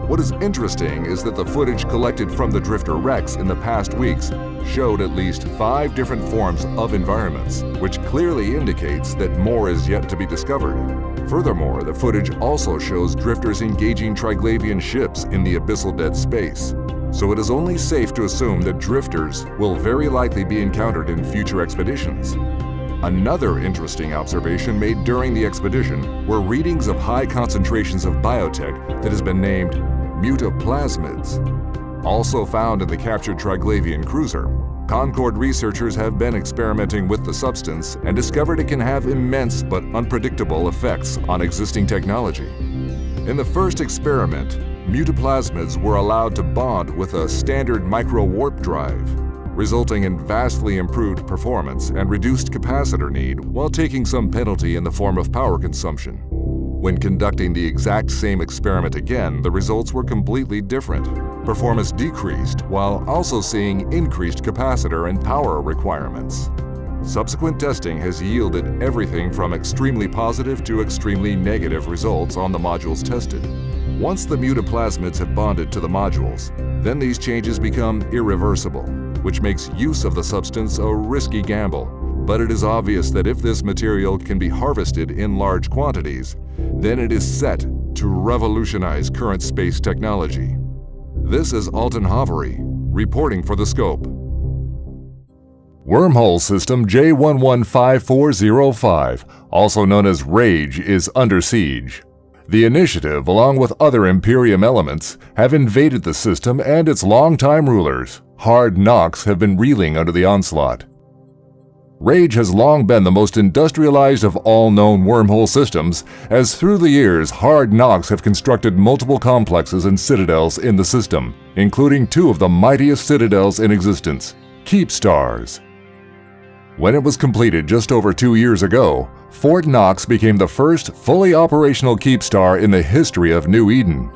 What is interesting is that the footage collected from the Drifter wrecks in the past weeks showed at least 5 different forms of environments, which clearly indicates that more is yet to be discovered. Furthermore, the footage also shows drifters engaging Triglavian ships in the abyssal dead space. So it is only safe to assume that drifters will very likely be encountered in future expeditions. Another interesting observation made during the expedition were readings of high concentrations of biotech that has been named mutaplasmids. Also found in the captured Triglavian cruiser, Concorde researchers have been experimenting with the substance and discovered it can have immense but unpredictable effects on existing technology. In the first experiment, mutaplasmids were allowed to bond with a standard micro-warp drive, resulting in vastly improved performance and reduced capacitor need while taking some penalty in the form of power consumption. When conducting the exact same experiment again, the results were completely different. Performance decreased while also seeing increased capacitor and power requirements. Subsequent testing has yielded everything from extremely positive to extremely negative results on the modules tested. Once the mutaplasmids have bonded to the modules, then these changes become irreversible, which makes use of the substance a risky gamble. But it is obvious that if this material can be harvested in large quantities, then it is set to revolutionize current space technology. This is Alton Havery, reporting for The Scope. Wormhole System J115405, also known as RAGE, is under siege. The Initiative, along with other Imperium elements, have invaded the system, and its longtime rulers, Hard Knocks, have been reeling under the onslaught. RAGE has long been the most industrialized of all known wormhole systems, as through the years Hard Knocks have constructed multiple complexes and citadels in the system, including 2 of the mightiest citadels in existence, Keep Stars. When it was completed just over 2 years ago, Fort Knox became the first fully operational Keepstar in the history of New Eden.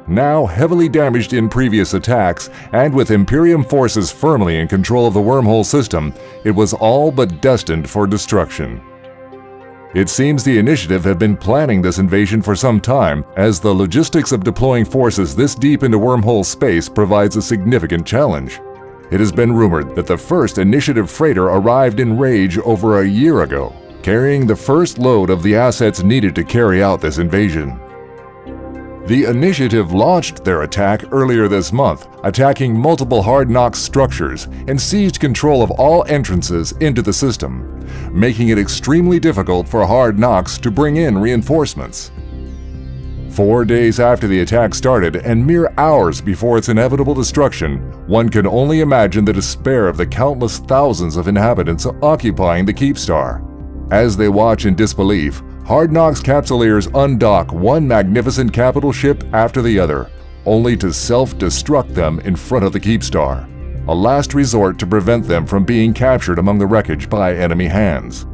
Now heavily damaged in previous attacks, and with Imperium forces firmly in control of the wormhole system, it was all but destined for destruction. It seems the Initiative have been planning this invasion for some time, as the logistics of deploying forces this deep into wormhole space provides a significant challenge. It has been rumored that the first Initiative freighter arrived in Rage over a year ago, carrying the first load of the assets needed to carry out this invasion. The Initiative launched their attack earlier this month, attacking multiple Hard Knox structures and seized control of all entrances into the system, making it extremely difficult for Hard Knox to bring in reinforcements. 4 days after the attack started, and mere hours before its inevitable destruction, one can only imagine the despair of the countless thousands of inhabitants occupying the Keepstar. As they watch in disbelief, Hard Knox Capsuleers undock one magnificent capital ship after the other, only to self-destruct them in front of the Keepstar, a last resort to prevent them from being captured among the wreckage by enemy hands.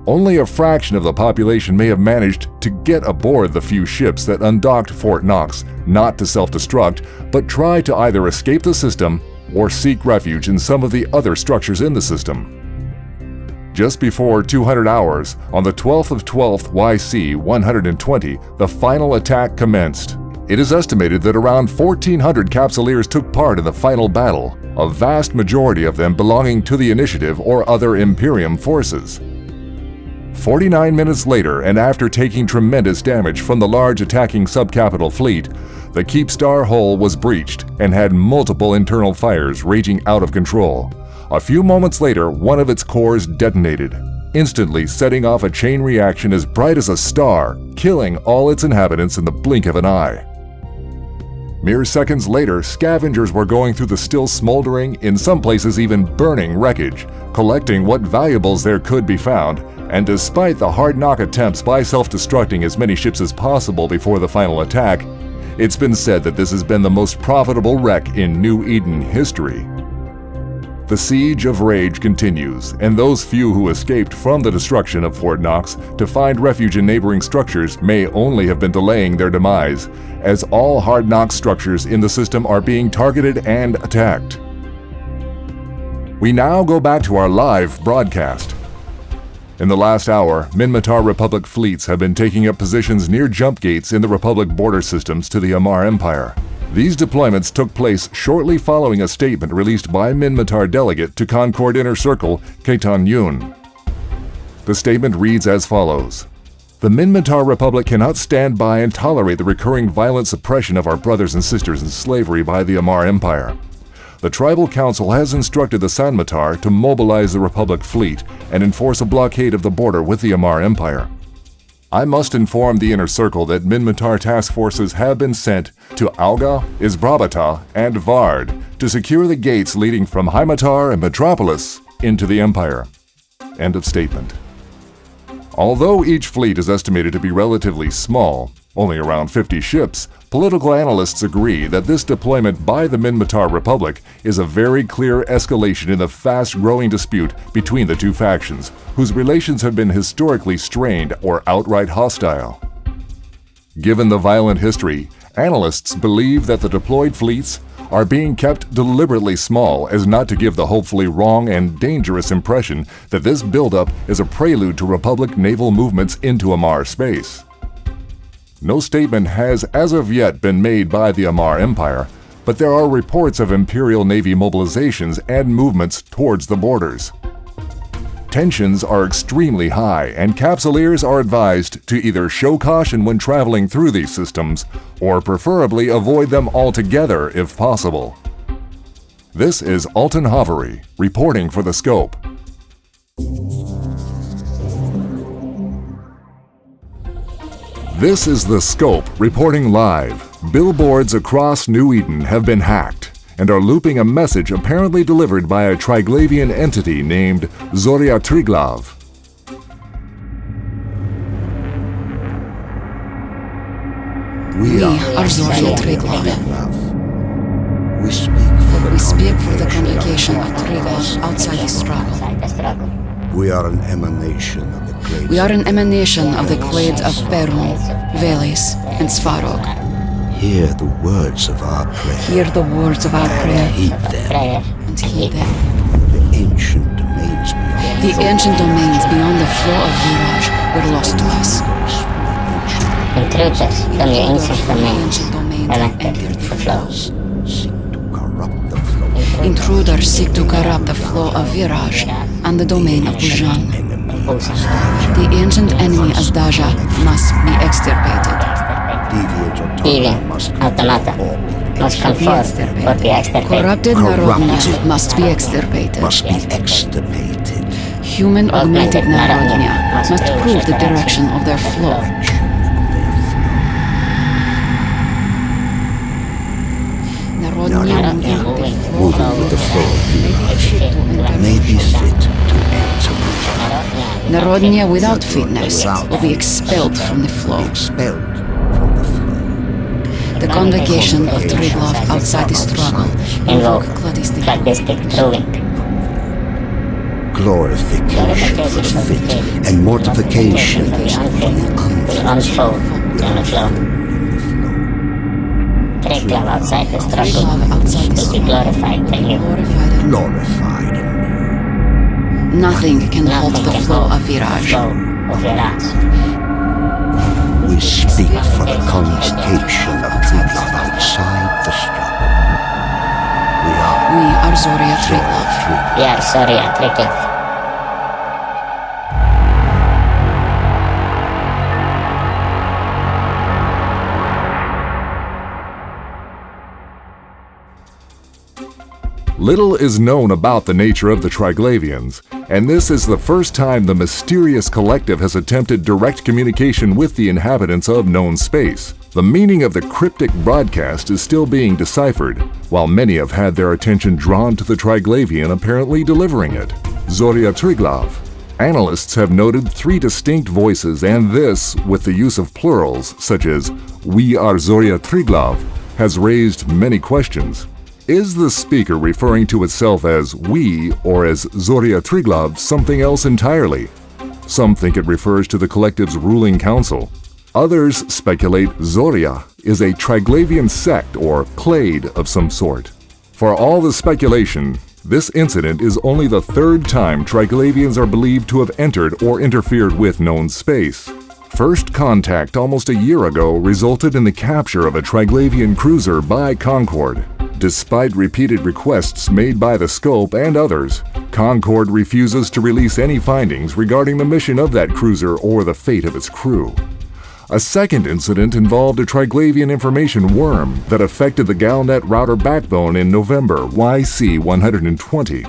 Only a fraction of the population may have managed to get aboard the few ships that undocked Fort Knox, not to self-destruct, but try to either escape the system or seek refuge in some of the other structures in the system. Just before 200 hours, on the 12th of 12th YC 120, the final attack commenced. It is estimated that around 1,400 Capsuleers took part in the final battle, a vast majority of them belonging to the Initiative or other Imperium forces. 49 minutes later, and after taking tremendous damage from the large attacking subcapital fleet, the Keepstar hull was breached and had multiple internal fires raging out of control. A few moments later, one of its cores detonated, instantly setting off a chain reaction as bright as a star, killing all its inhabitants in the blink of an eye. Mere seconds later, scavengers were going through the still smoldering, in some places even burning wreckage, collecting what valuables there could be found, and despite the hard knock attempts by self-destructing as many ships as possible before the final attack, it's been said that this has been the most profitable wreck in New Eden history. The siege of Rage continues, and those few who escaped from the destruction of Fort Knox to find refuge in neighboring structures may only have been delaying their demise, as all Hard Knox structures in the system are being targeted and attacked. We now go back to our live broadcast. In the last hour, Minmatar Republic fleets have been taking up positions near jump gates in the Republic border systems to the Amarr Empire. These deployments took place shortly following a statement released by Minmatar delegate to Concord Inner Circle, Ketan Yun. The statement reads as follows: "The Minmatar Republic cannot stand by and tolerate the recurring violent suppression of our brothers and sisters in slavery by the Amarr Empire. The Tribal Council has instructed the Sanmatar to mobilize the Republic fleet and enforce a blockade of the border with the Amarr Empire. I must inform the Inner Circle that Minmatar task forces have been sent to Alga, Isbrabata, and Vard to secure the gates leading from Hymatar and Metropolis into the Empire." End of statement. Although each fleet is estimated to be relatively small, only around 50 ships, political analysts agree that this deployment by the Minmatar Republic is a very clear escalation in the fast-growing dispute between the two factions, whose relations have been historically strained or outright hostile. Given the violent history, analysts believe that the deployed fleets are being kept deliberately small as not to give the hopefully wrong and dangerous impression that this buildup is a prelude to Republic naval movements into Amarr space. No statement has as of yet been made by the Amarr Empire, but there are reports of Imperial Navy mobilizations and movements towards the borders. Tensions are extremely high, and Capsuleers are advised to either show caution when traveling through these systems, or preferably avoid them altogether if possible. This is Alton Havery, reporting for The Scope. This is The Scope, reporting live. Billboards across New Eden have been hacked and are looping a message apparently delivered by a Triglavian entity named Zoria Triglav. We are Zoria Triglav. We speak for the congregation of Triglav outside the struggle. We are an emanation of the clades. We are an emanation of the clades of Perun, Velis, and Svarog. Hear the words of our prayer. Hear the words of our prayer. Heed them. And heed them. The ancient domains beyond The ancient domains beyond the flow of Viraj were lost to us. Intruders from the ancient domains have entered the flow. Intruders seek to corrupt the flow of Viraj and the domain of Bujan. The ancient enemy Azdaja must be extirpated. Deviant automata must conform or be extirpated. Corrupted Narodnia must be extirpated. Human augmented Narodnia must prove the direction of their flow. Narodnia moving with the flow of Viraj may be fit to enter. Narodnia without fitness will be expelled from the flow. The convocation of Triglav outside the struggle invoke cladistic drawing. Glorification for the fit and mortification for the unfold in the flow. Triglav outside the struggle will be glorified anew. Nothing can hold the flow of Viraj. We speak for the convocation of Triglav outside the struggle. We are Zoria Triglav. We are Zoria Triglav. Little is known about the nature of the Triglavians, and this is the first time the mysterious collective has attempted direct communication with the inhabitants of known space. The meaning of the cryptic broadcast is still being deciphered, while many have had their attention drawn to the Triglavian apparently delivering it. Zoria Triglav. Analysts have noted 3 distinct voices, and this, with the use of plurals, such as "We are Zoria Triglav," has raised many questions. Is the speaker referring to itself as "we" or as Zoria Triglav something else entirely? Some think it refers to the collective's ruling council. Others speculate Zoria is a Triglavian sect or clade of some sort. For all the speculation, this incident is only the 3rd time Triglavians are believed to have entered or interfered with known space. First contact almost a year ago resulted in the capture of a Triglavian cruiser by Concord. Despite repeated requests made by the Scope and others, Concord refuses to release any findings regarding the mission of that cruiser or the fate of its crew. A second incident involved a Triglavian information worm that affected the Galnet router backbone in November, YC-120.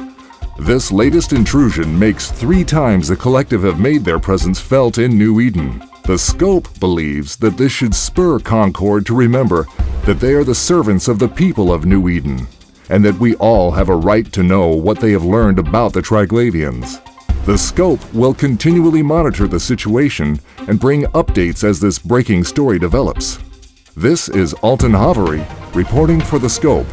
This latest intrusion makes 3 times the collective have made their presence felt in New Eden. The Scope believes that this should spur Concord to remember that they are the servants of the people of New Eden, and that we all have a right to know what they have learned about the Triglavians. The Scope will continually monitor the situation and bring updates as this breaking story develops. This is Alton Havery, reporting for the Scope.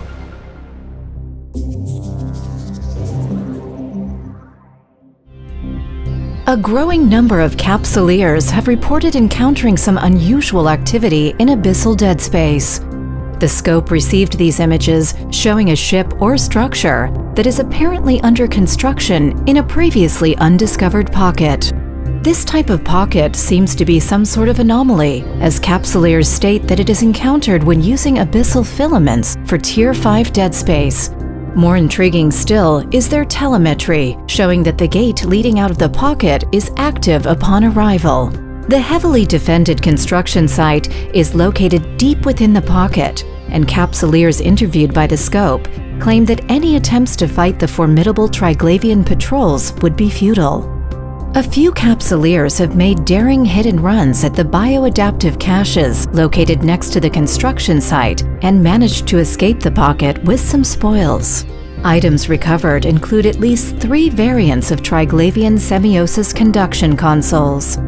A growing number of Capsuleers have reported encountering some unusual activity in abyssal dead space. The Scope received these images showing a ship or structure that is apparently under construction in a previously undiscovered pocket. This type of pocket seems to be some sort of anomaly, as Capsuleers state that it is encountered when using abyssal filaments for Tier 5 dead space. More intriguing still is their telemetry, showing that the gate leading out of the pocket is active upon arrival. The heavily defended construction site is located deep within the pocket, and Capsuleers interviewed by the Scope claim that any attempts to fight the formidable Triglavian patrols would be futile. A few Capsuleers have made daring hit-and-runs at the bioadaptive caches located next to the construction site and managed to escape the pocket with some spoils. Items recovered include at least 3 variants of Triglavian semiosis conduction consoles.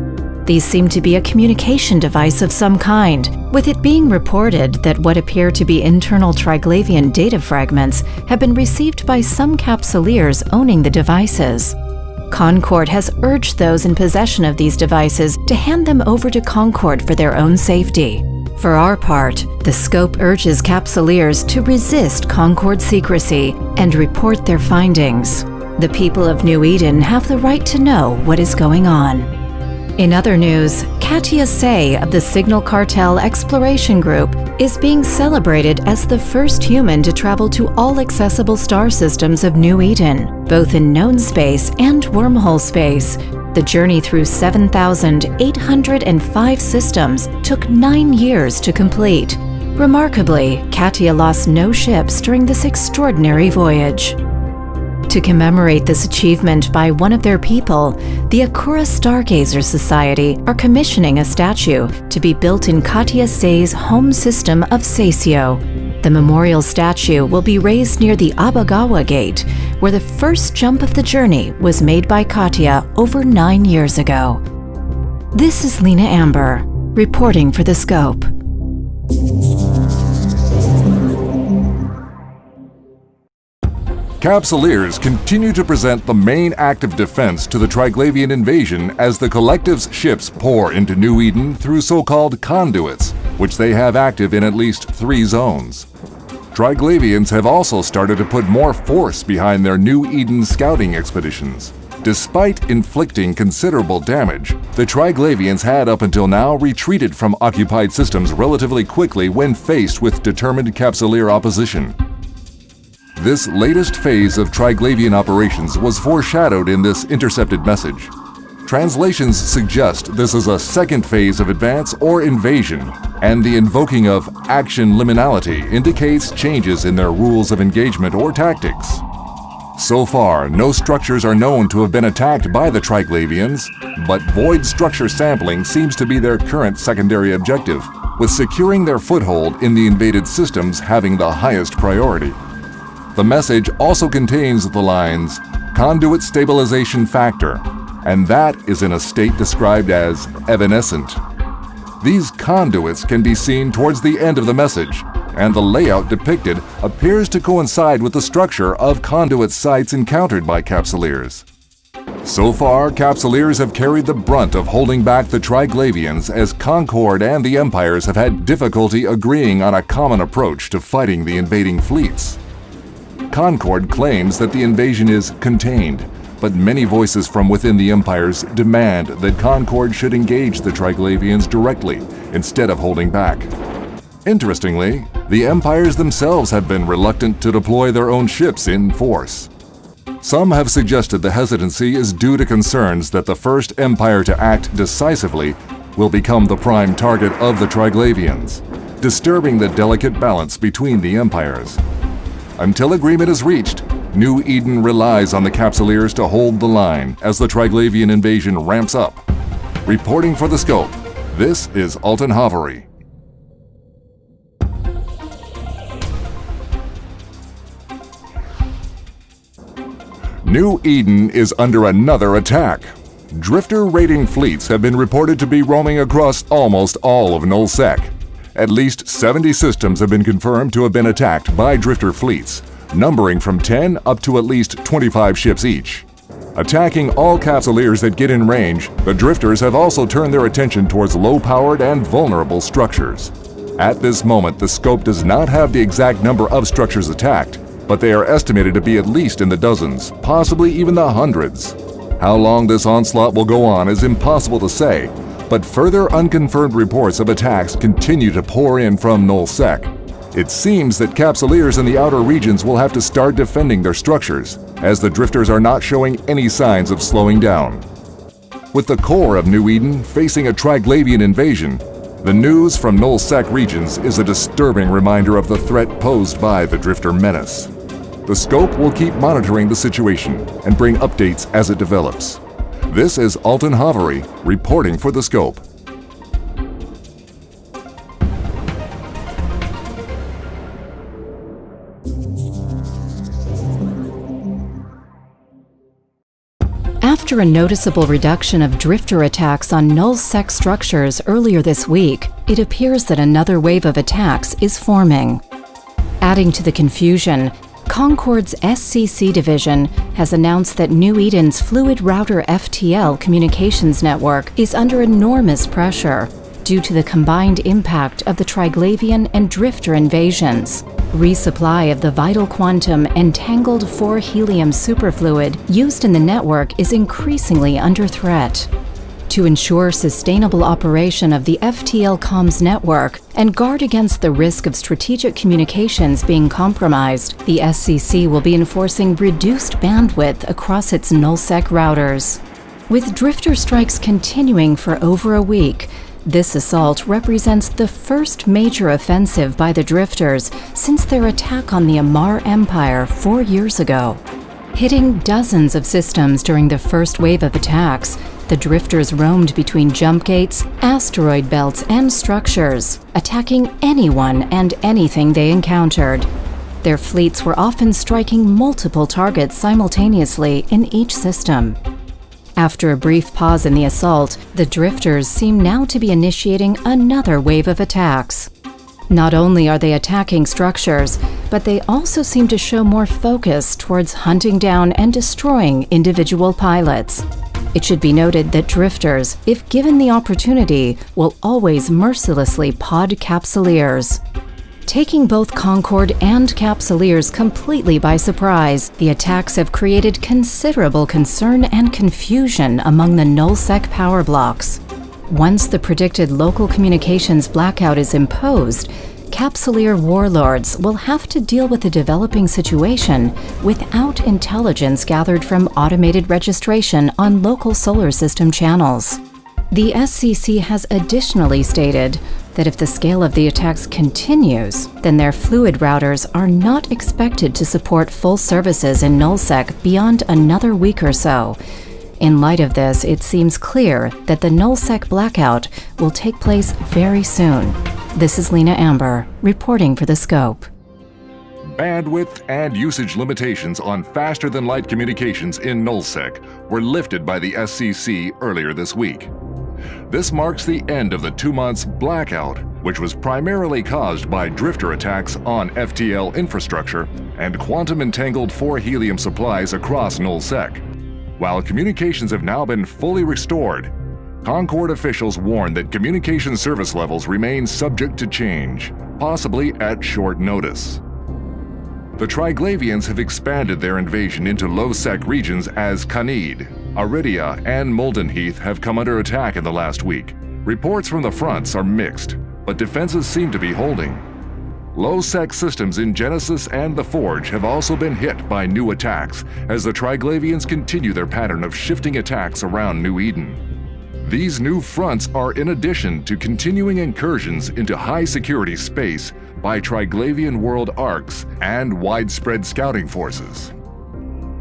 These seem to be a communication device of some kind, with it being reported that what appear to be internal Triglavian data fragments have been received by some Capsuleers owning the devices. Concord has urged those in possession of these devices to hand them over to Concord for their own safety. For our part, the scope urges Capsuleers to resist Concord secrecy and report their findings. The people of New Eden have the right to know what is going on. In other news, Katia Sae of the Signal Cartel Exploration Group is being celebrated as the first human to travel to all accessible star systems of New Eden, both in known space and wormhole space. The journey through 7,805 systems took 9 years to complete. Remarkably, Katia lost no ships during this extraordinary voyage. To commemorate this achievement by one of their people, the Akura Stargazer Society are commissioning a statue to be built in Katia Sae's home system of Seisio. The memorial statue will be raised near the Abagawa Gate, where the first jump of the journey was made by Katia over 9 years ago. This is Lena Amber, reporting for The Scope. Capsuleers continue to present the main active defense to the Triglavian invasion as the Collective's ships pour into New Eden through so-called conduits, which they have active in at least 3 zones. Triglavians have also started to put more force behind their New Eden scouting expeditions. Despite inflicting considerable damage, the Triglavians had up until now retreated from occupied systems relatively quickly when faced with determined Capsuleer opposition. This latest phase of Triglavian operations was foreshadowed in this intercepted message. Translations suggest this is a second phase of advance or invasion, and the invoking of action liminality indicates changes in their rules of engagement or tactics. So far, no structures are known to have been attacked by the Triglavians, but void structure sampling seems to be their current secondary objective, with securing their foothold in the invaded systems having the highest priority. The message also contains the lines, "Conduit Stabilization Factor," and that is in a state described as evanescent. These conduits can be seen towards the end of the message, and the layout depicted appears to coincide with the structure of conduit sites encountered by Capsuleers. So far, Capsuleers have carried the brunt of holding back the Triglavians as Concord and the Empires have had difficulty agreeing on a common approach to fighting the invading fleets. Concord claims that the invasion is contained, but many voices from within the Empires demand that Concord should engage the Triglavians directly instead of holding back. Interestingly, the Empires themselves have been reluctant to deploy their own ships in force. Some have suggested the hesitancy is due to concerns that the first Empire to act decisively will become the prime target of the Triglavians, disturbing the delicate balance between the Empires. Until agreement is reached, New Eden relies on the Capsuleers to hold the line as the Triglavian invasion ramps up. Reporting for The Scope, this is Alton Havery. New Eden is under another attack. Drifter raiding fleets have been reported to be roaming across almost all of Nullsec. At least 70 systems have been confirmed to have been attacked by drifter fleets, numbering from 10 up to at least 25 ships each. Attacking all Capsuleers that get in range, the drifters have also turned their attention towards low-powered and vulnerable structures. At this moment, the scope does not have the exact number of structures attacked, but they are estimated to be at least in the dozens, possibly even the hundreds. How long this onslaught will go on is impossible to say, but further unconfirmed reports of attacks continue to pour in from Nullsec. It seems that Capsuleers in the outer regions will have to start defending their structures, as the drifters are not showing any signs of slowing down. With the core of New Eden facing a Triglavian invasion, the news from Nullsec regions is a disturbing reminder of the threat posed by the drifter menace. The Scope will keep monitoring the situation and bring updates as it develops. This is Alton Havery, reporting for The Scope. After a noticeable reduction of drifter attacks on Nullsec structures earlier this week, it appears that another wave of attacks is forming. Adding to the confusion, Concord's SCC division has announced that New Eden's Fluid Router FTL communications network is under enormous pressure due to the combined impact of the Triglavian and Drifter invasions. Resupply of the vital quantum entangled 4-helium superfluid used in the network is increasingly under threat. To ensure sustainable operation of the FTL comms network and guard against the risk of strategic communications being compromised, the SCC will be enforcing reduced bandwidth across its Nullsec routers. With Drifter strikes continuing for over a week, this assault represents the first major offensive by the Drifters since their attack on the Amarr Empire 4 years ago. Hitting dozens of systems during the first wave of attacks, the Drifters roamed between jump gates, asteroid belts, and structures, attacking anyone and anything they encountered. Their fleets were often striking multiple targets simultaneously in each system. After a brief pause in the assault, the Drifters seem now to be initiating another wave of attacks. Not only are they attacking structures, but they also seem to show more focus towards hunting down and destroying individual pilots. It should be noted that Drifters, if given the opportunity, will always mercilessly pod Capsuleers. Taking both Concord and Capsuleers completely by surprise, the attacks have created considerable concern and confusion among the Nullsec power blocks. Once the predicted local communications blackout is imposed, Capsuleer warlords will have to deal with the developing situation without intelligence gathered from automated registration on local solar system channels. The SCC has additionally stated that if the scale of the attacks continues, then their fluid routers are not expected to support full services in Nullsec beyond another week or so. In light of this, it seems clear that the Nullsec Blackout will take place very soon. This is Lena Amber, reporting for The Scope. Bandwidth and usage limitations on faster-than-light communications in Nullsec were lifted by the SCC earlier this week. This marks the end of the 2 months blackout, which was primarily caused by drifter attacks on FTL infrastructure and quantum-entangled 4-helium supplies across Nullsec. While communications have now been fully restored, Concord officials warn that communication service levels remain subject to change, possibly at short notice. The Triglavians have expanded their invasion into low-sec regions as Khanid, Aridia, and Moldenheath have come under attack in the last week. Reports from the fronts are mixed, but defenses seem to be holding. Low-sec systems in Genesis and the Forge have also been hit by new attacks as the Triglavians continue their pattern of shifting attacks around New Eden. These new fronts are in addition to continuing incursions into high-security space by Triglavian world arcs and widespread scouting forces.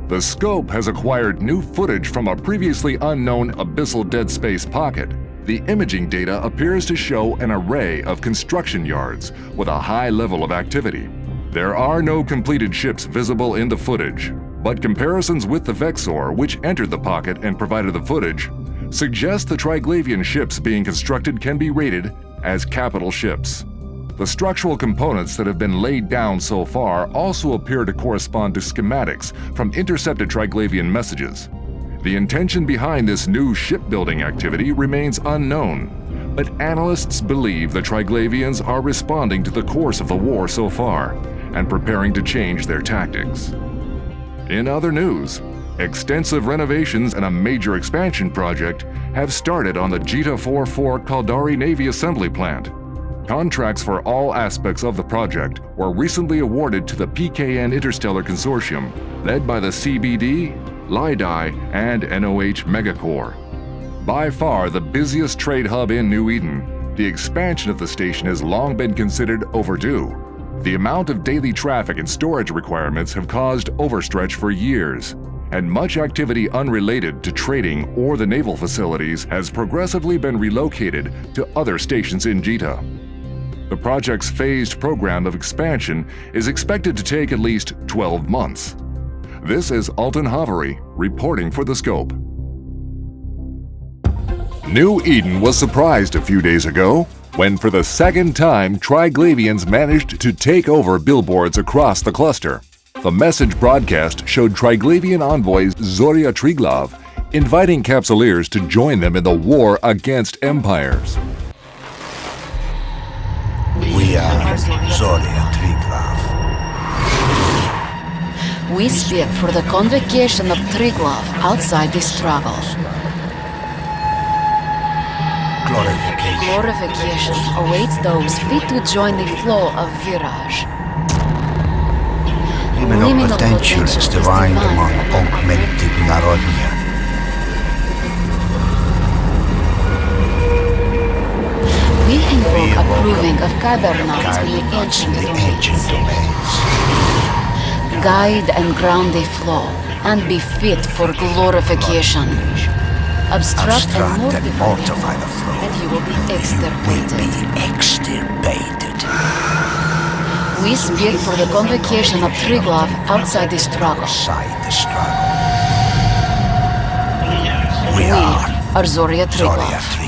The Scope has acquired new footage from a previously unknown abyssal dead space pocket. The imaging data appears to show an array of construction yards with a high level of activity. There are no completed ships visible in the footage, but comparisons with the Vexor, which entered the pocket and provided the footage, suggest the Triglavian ships being constructed can be rated as capital ships. The structural components that have been laid down so far also appear to correspond to schematics from intercepted Triglavian messages. The intention behind this new shipbuilding activity remains unknown, but analysts believe the Triglavians are responding to the course of the war so far and preparing to change their tactics. In other news, extensive renovations and a major expansion project have started on the Jita 4-4 Caldari Navy Assembly Plant. Contracts for all aspects of the project were recently awarded to the PKN Interstellar Consortium, led by the CBD, Lai Dai, and NOH Megacore. By far the busiest trade hub in New Eden, the expansion of the station has long been considered overdue. The amount of daily traffic and storage requirements have caused overstretch for years, and much activity unrelated to trading or the naval facilities has progressively been relocated to other stations in Jita. The project's phased program of expansion is expected to take at least 12 months. This is Alton Havery reporting for The Scope. New Eden was surprised a few days ago when, for the second time, Triglavians managed to take over billboards across the cluster. The message broadcast showed Triglavian envoys Zoria Triglav inviting Capsuleers to join them in the war against empires. We are Zoria Triglav. We speak for the convocation of Triglav outside this struggle. Glorification awaits those fit to join the flow of Viraj. Liminal potential is divined among augmented Narodnia. We invoke approving of Cybernauts in the ancient domains. Guide and ground the flow, and be fit for glorification. Obstruct and mortify the flow, and you will be extirpated. We speak for the convocation of Triglav outside the struggle. We are Zoria Triglav.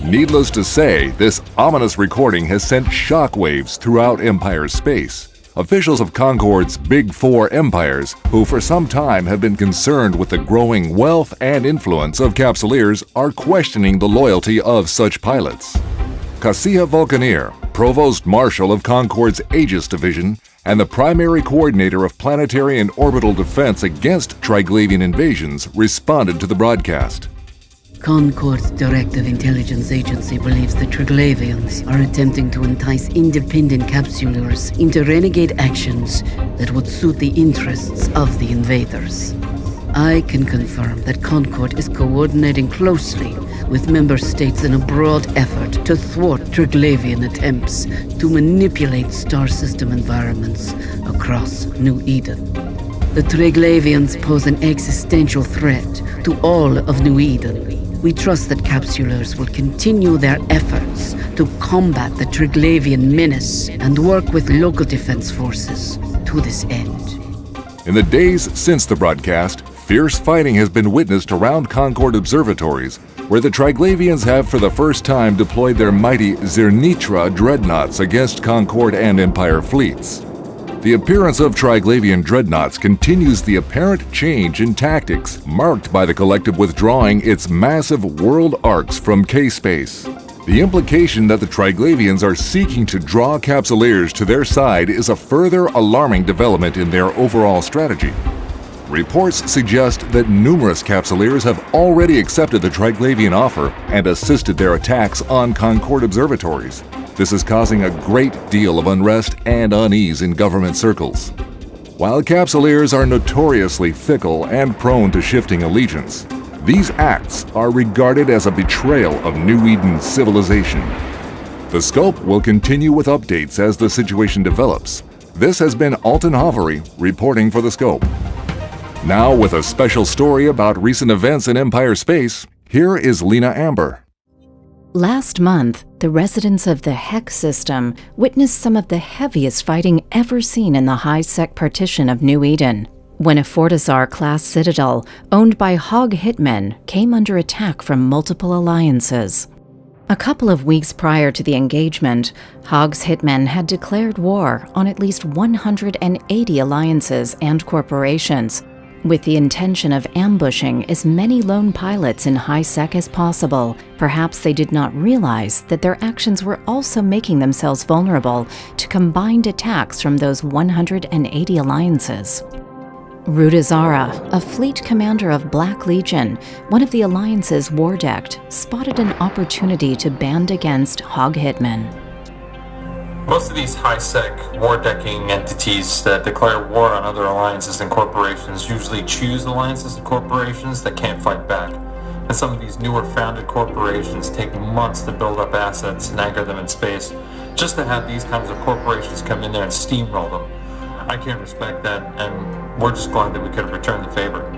Needless to say, this ominous recording has sent shockwaves throughout Empire space. Officials of Concord's Big Four empires, who for some time have been concerned with the growing wealth and influence of Capsuleers, are questioning the loyalty of such pilots. Katia Sae, Provost Marshal of Concord's Aegis Division and the primary coordinator of planetary and orbital defense against Triglavian invasions, responded to the broadcast. Concord's Directive Intelligence Agency believes the Triglavians are attempting to entice independent Capsuleers into renegade actions that would suit the interests of the invaders. I can confirm that Concord is coordinating closely with member states in a broad effort to thwart Triglavian attempts to manipulate star system environments across New Eden. The Triglavians pose an existential threat to all of New Eden. We trust that Capsuleers will continue their efforts to combat the Triglavian menace and work with local defense forces to this end. In the days since the broadcast, fierce fighting has been witnessed around Concord observatories, where the Triglavians have for the first time deployed their mighty Zernitra dreadnoughts against Concord and Empire fleets. The appearance of Triglavian dreadnoughts continues the apparent change in tactics marked by the collective withdrawing its massive world arcs from K-space. The implication that the Triglavians are seeking to draw Capsuleers to their side is a further alarming development in their overall strategy. Reports suggest that numerous Capsuleers have already accepted the Triglavian offer and assisted their attacks on Concord observatories. This is causing a great deal of unrest and unease in government circles. While Capsuleers are notoriously fickle and prone to shifting allegiance, these acts are regarded as a betrayal of New Eden's civilization. The scope will continue with updates as the situation develops. This has been Alton Hovery reporting for the scope. Now, with a special story about recent events in Empire space, here is Lena Amber. Last month, the residents of the Heck system witnessed some of the heaviest fighting ever seen in the high-sec partition of New Eden, when a Fortizar-class citadel owned by Hog Hitmen came under attack from multiple alliances. A couple of weeks prior to the engagement, Hog's Hitmen had declared war on at least 180 alliances and corporations, with the intention of ambushing as many lone pilots in high-sec as possible. Perhaps they did not realize that their actions were also making themselves vulnerable to combined attacks from those 180 alliances. Rudazara, a fleet commander of Black Legion, one of the Alliance's war-decked, spotted an opportunity to band against Hog Hitmen. Most of these high-sec war-decking entities that declare war on other alliances and corporations usually choose alliances and corporations that can't fight back. And some of these newer founded corporations take months to build up assets and anchor them in space, just to have these kinds of corporations come in there and steamroll them. I can't respect that, and we're just glad that we could have returned the favor.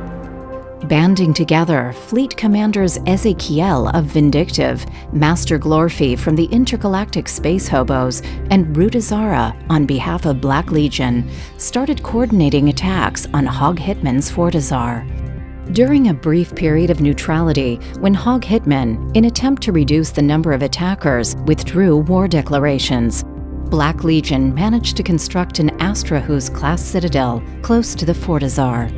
Banding together, Fleet Commanders Ezekiel of Vindictive, Master Glorfy from the Intergalactic Space Hobos, and Rudazara, on behalf of Black Legion, started coordinating attacks on Hog Hitman's Fortizar. During a brief period of neutrality, when Hog Hitmen, in attempt to reduce the number of attackers, withdrew war declarations, Black Legion managed to construct an Astrahus-class citadel close to the Fortizar.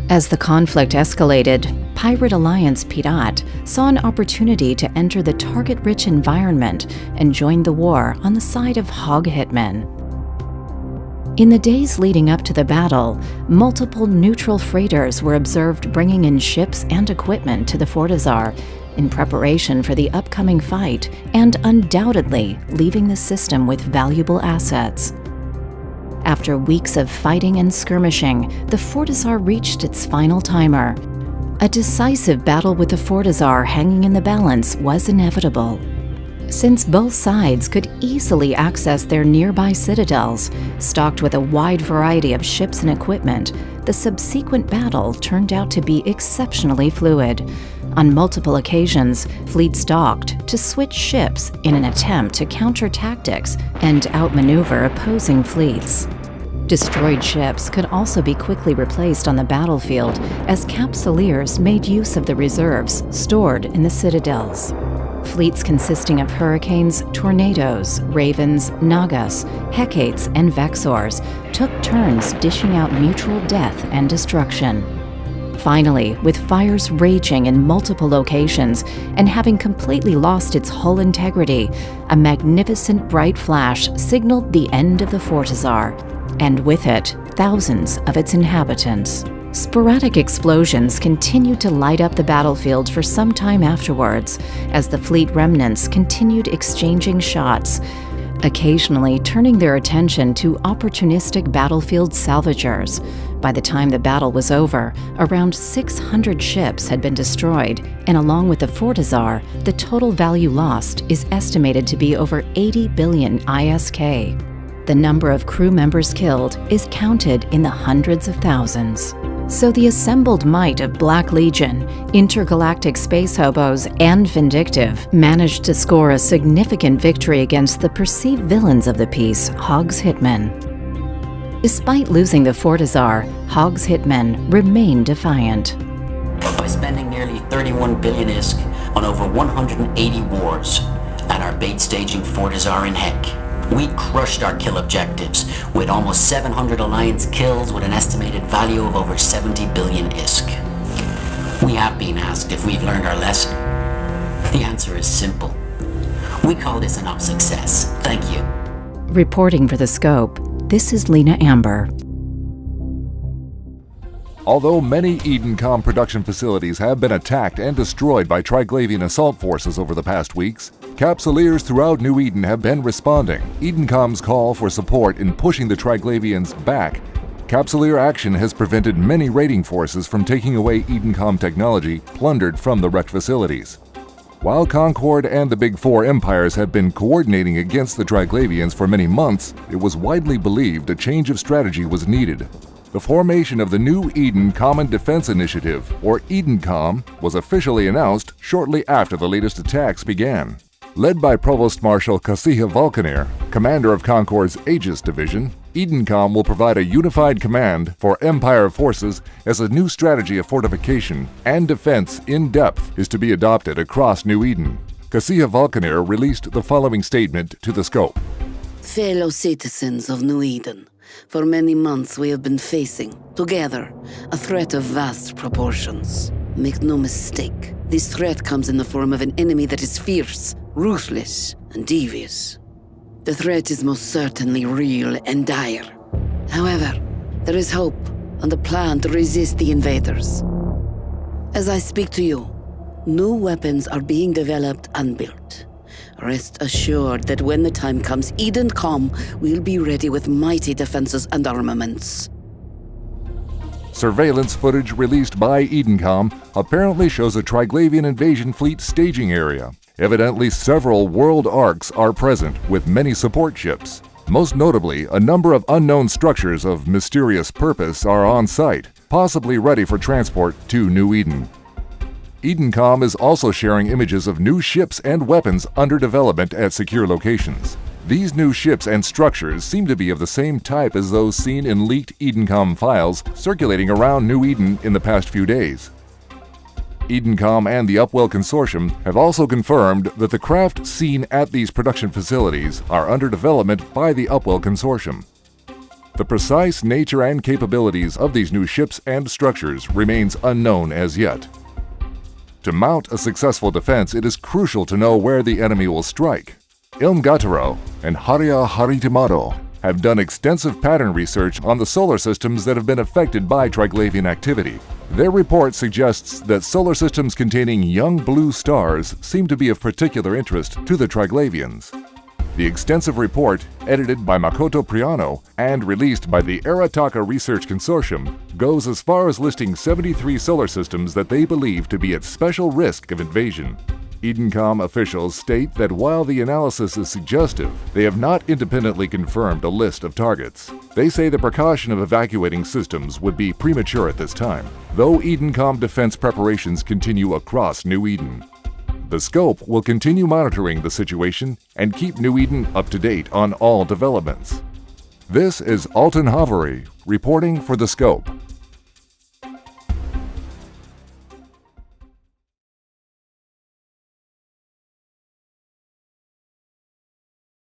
As the conflict escalated, Pirate Alliance Pirat saw an opportunity to enter the target-rich environment and joined the war on the side of Hog Hitmen. In the days leading up to the battle, multiple neutral freighters were observed bringing in ships and equipment to the Fortizar in preparation for the upcoming fight and undoubtedly leaving the system with valuable assets. After weeks of fighting and skirmishing, the Fortizar reached its final timer. A decisive battle with the Fortizar hanging in the balance was inevitable. Since both sides could easily access their nearby citadels, stocked with a wide variety of ships and equipment, the subsequent battle turned out to be exceptionally fluid. On multiple occasions, fleets docked to switch ships in an attempt to counter tactics and outmaneuver opposing fleets. Destroyed ships could also be quickly replaced on the battlefield as Capsuleers made use of the reserves stored in the citadels. Fleets consisting of Hurricanes, Tornadoes, Ravens, Nagas, Hecates, and Vexors took turns dishing out mutual death and destruction. Finally, with fires raging in multiple locations and having completely lost its hull integrity, a magnificent bright flash signaled the end of the Fortizar, and with it, thousands of its inhabitants. Sporadic explosions continued to light up the battlefield for some time afterwards, as the fleet remnants continued exchanging shots, occasionally turning their attention to opportunistic battlefield salvagers. By the time the battle was over, around 600 ships had been destroyed, and along with the Fortizar, the total value lost is estimated to be over 80 billion ISK. The number of crew members killed is counted in the hundreds of thousands. So the assembled might of Black Legion, intergalactic space hobos, and Vindictive managed to score a significant victory against the perceived villains of the piece, Hog's Hitmen. Despite losing the Fortizar, Hog's Hitmen remain defiant. By spending nearly 31 billion ISK on over 180 wars at our bait staging Fortizar in Hec, we crushed our kill objectives, with almost 700 Alliance kills with an estimated value of over 70 billion ISK. We have been asked if we've learned our lesson. The answer is simple. We call this an up success. Thank you. Reporting for the Scope, this is Lena Amber. Although many Edencom production facilities have been attacked and destroyed by Triglavian assault forces over the past weeks, Capsuleers throughout New Eden have been responding. Edencom's call for support in pushing the Triglavians back. Capsuleer action has prevented many raiding forces from taking away Edencom technology plundered from the wrecked facilities. While Concord and the Big Four empires have been coordinating against the Triglavians for many months, it was widely believed a change of strategy was needed. The formation of the New Eden Common Defense Initiative, or Edencom, was officially announced shortly after the latest attacks began. Led by Provost Marshal Katia Sae, commander of Concord's Aegis Division, Edencom will provide a unified command for Empire forces as a new strategy of fortification and defense in depth is to be adopted across New Eden. Katia Sae released the following statement to the Scope. Fellow citizens of New Eden, for many months we have been facing, together, a threat of vast proportions. Make no mistake, this threat comes in the form of an enemy that is fierce, ruthless, and devious. The threat is most certainly real and dire. However, there is hope and a plan to resist the invaders. As I speak to you, new weapons are being developed and built. Rest assured that when the time comes, Edencom will be ready with mighty defenses and armaments. Surveillance footage released by Edencom apparently shows a Triglavian invasion fleet staging area. Evidently, several world arcs are present, with many support ships. Most notably, a number of unknown structures of mysterious purpose are on site, possibly ready for transport to New Eden. Edencom is also sharing images of new ships and weapons under development at secure locations. These new ships and structures seem to be of the same type as those seen in leaked Edencom files circulating around New Eden in the past few days. Edencom and the Upwell Consortium have also confirmed that the craft seen at these production facilities are under development by the Upwell Consortium. The precise nature and capabilities of these new ships and structures remains unknown as yet. To mount a successful defense, it is crucial to know where the enemy will strike. Ilmgataro and Haria Haritimaro have done extensive pattern research on the solar systems that have been affected by Triglavian activity. Their report suggests that solar systems containing young blue stars seem to be of particular interest to the Triglavians. The extensive report, edited by Makoto Priano and released by the Arataka Research Consortium, goes as far as listing 73 solar systems that they believe to be at special risk of invasion. Edencom officials state that while the analysis is suggestive, they have not independently confirmed a list of targets. They say the precaution of evacuating systems would be premature at this time, though Edencom defense preparations continue across New Eden. The Scope will continue monitoring the situation and keep New Eden up to date on all developments. This is Alton Haveri reporting for The Scope.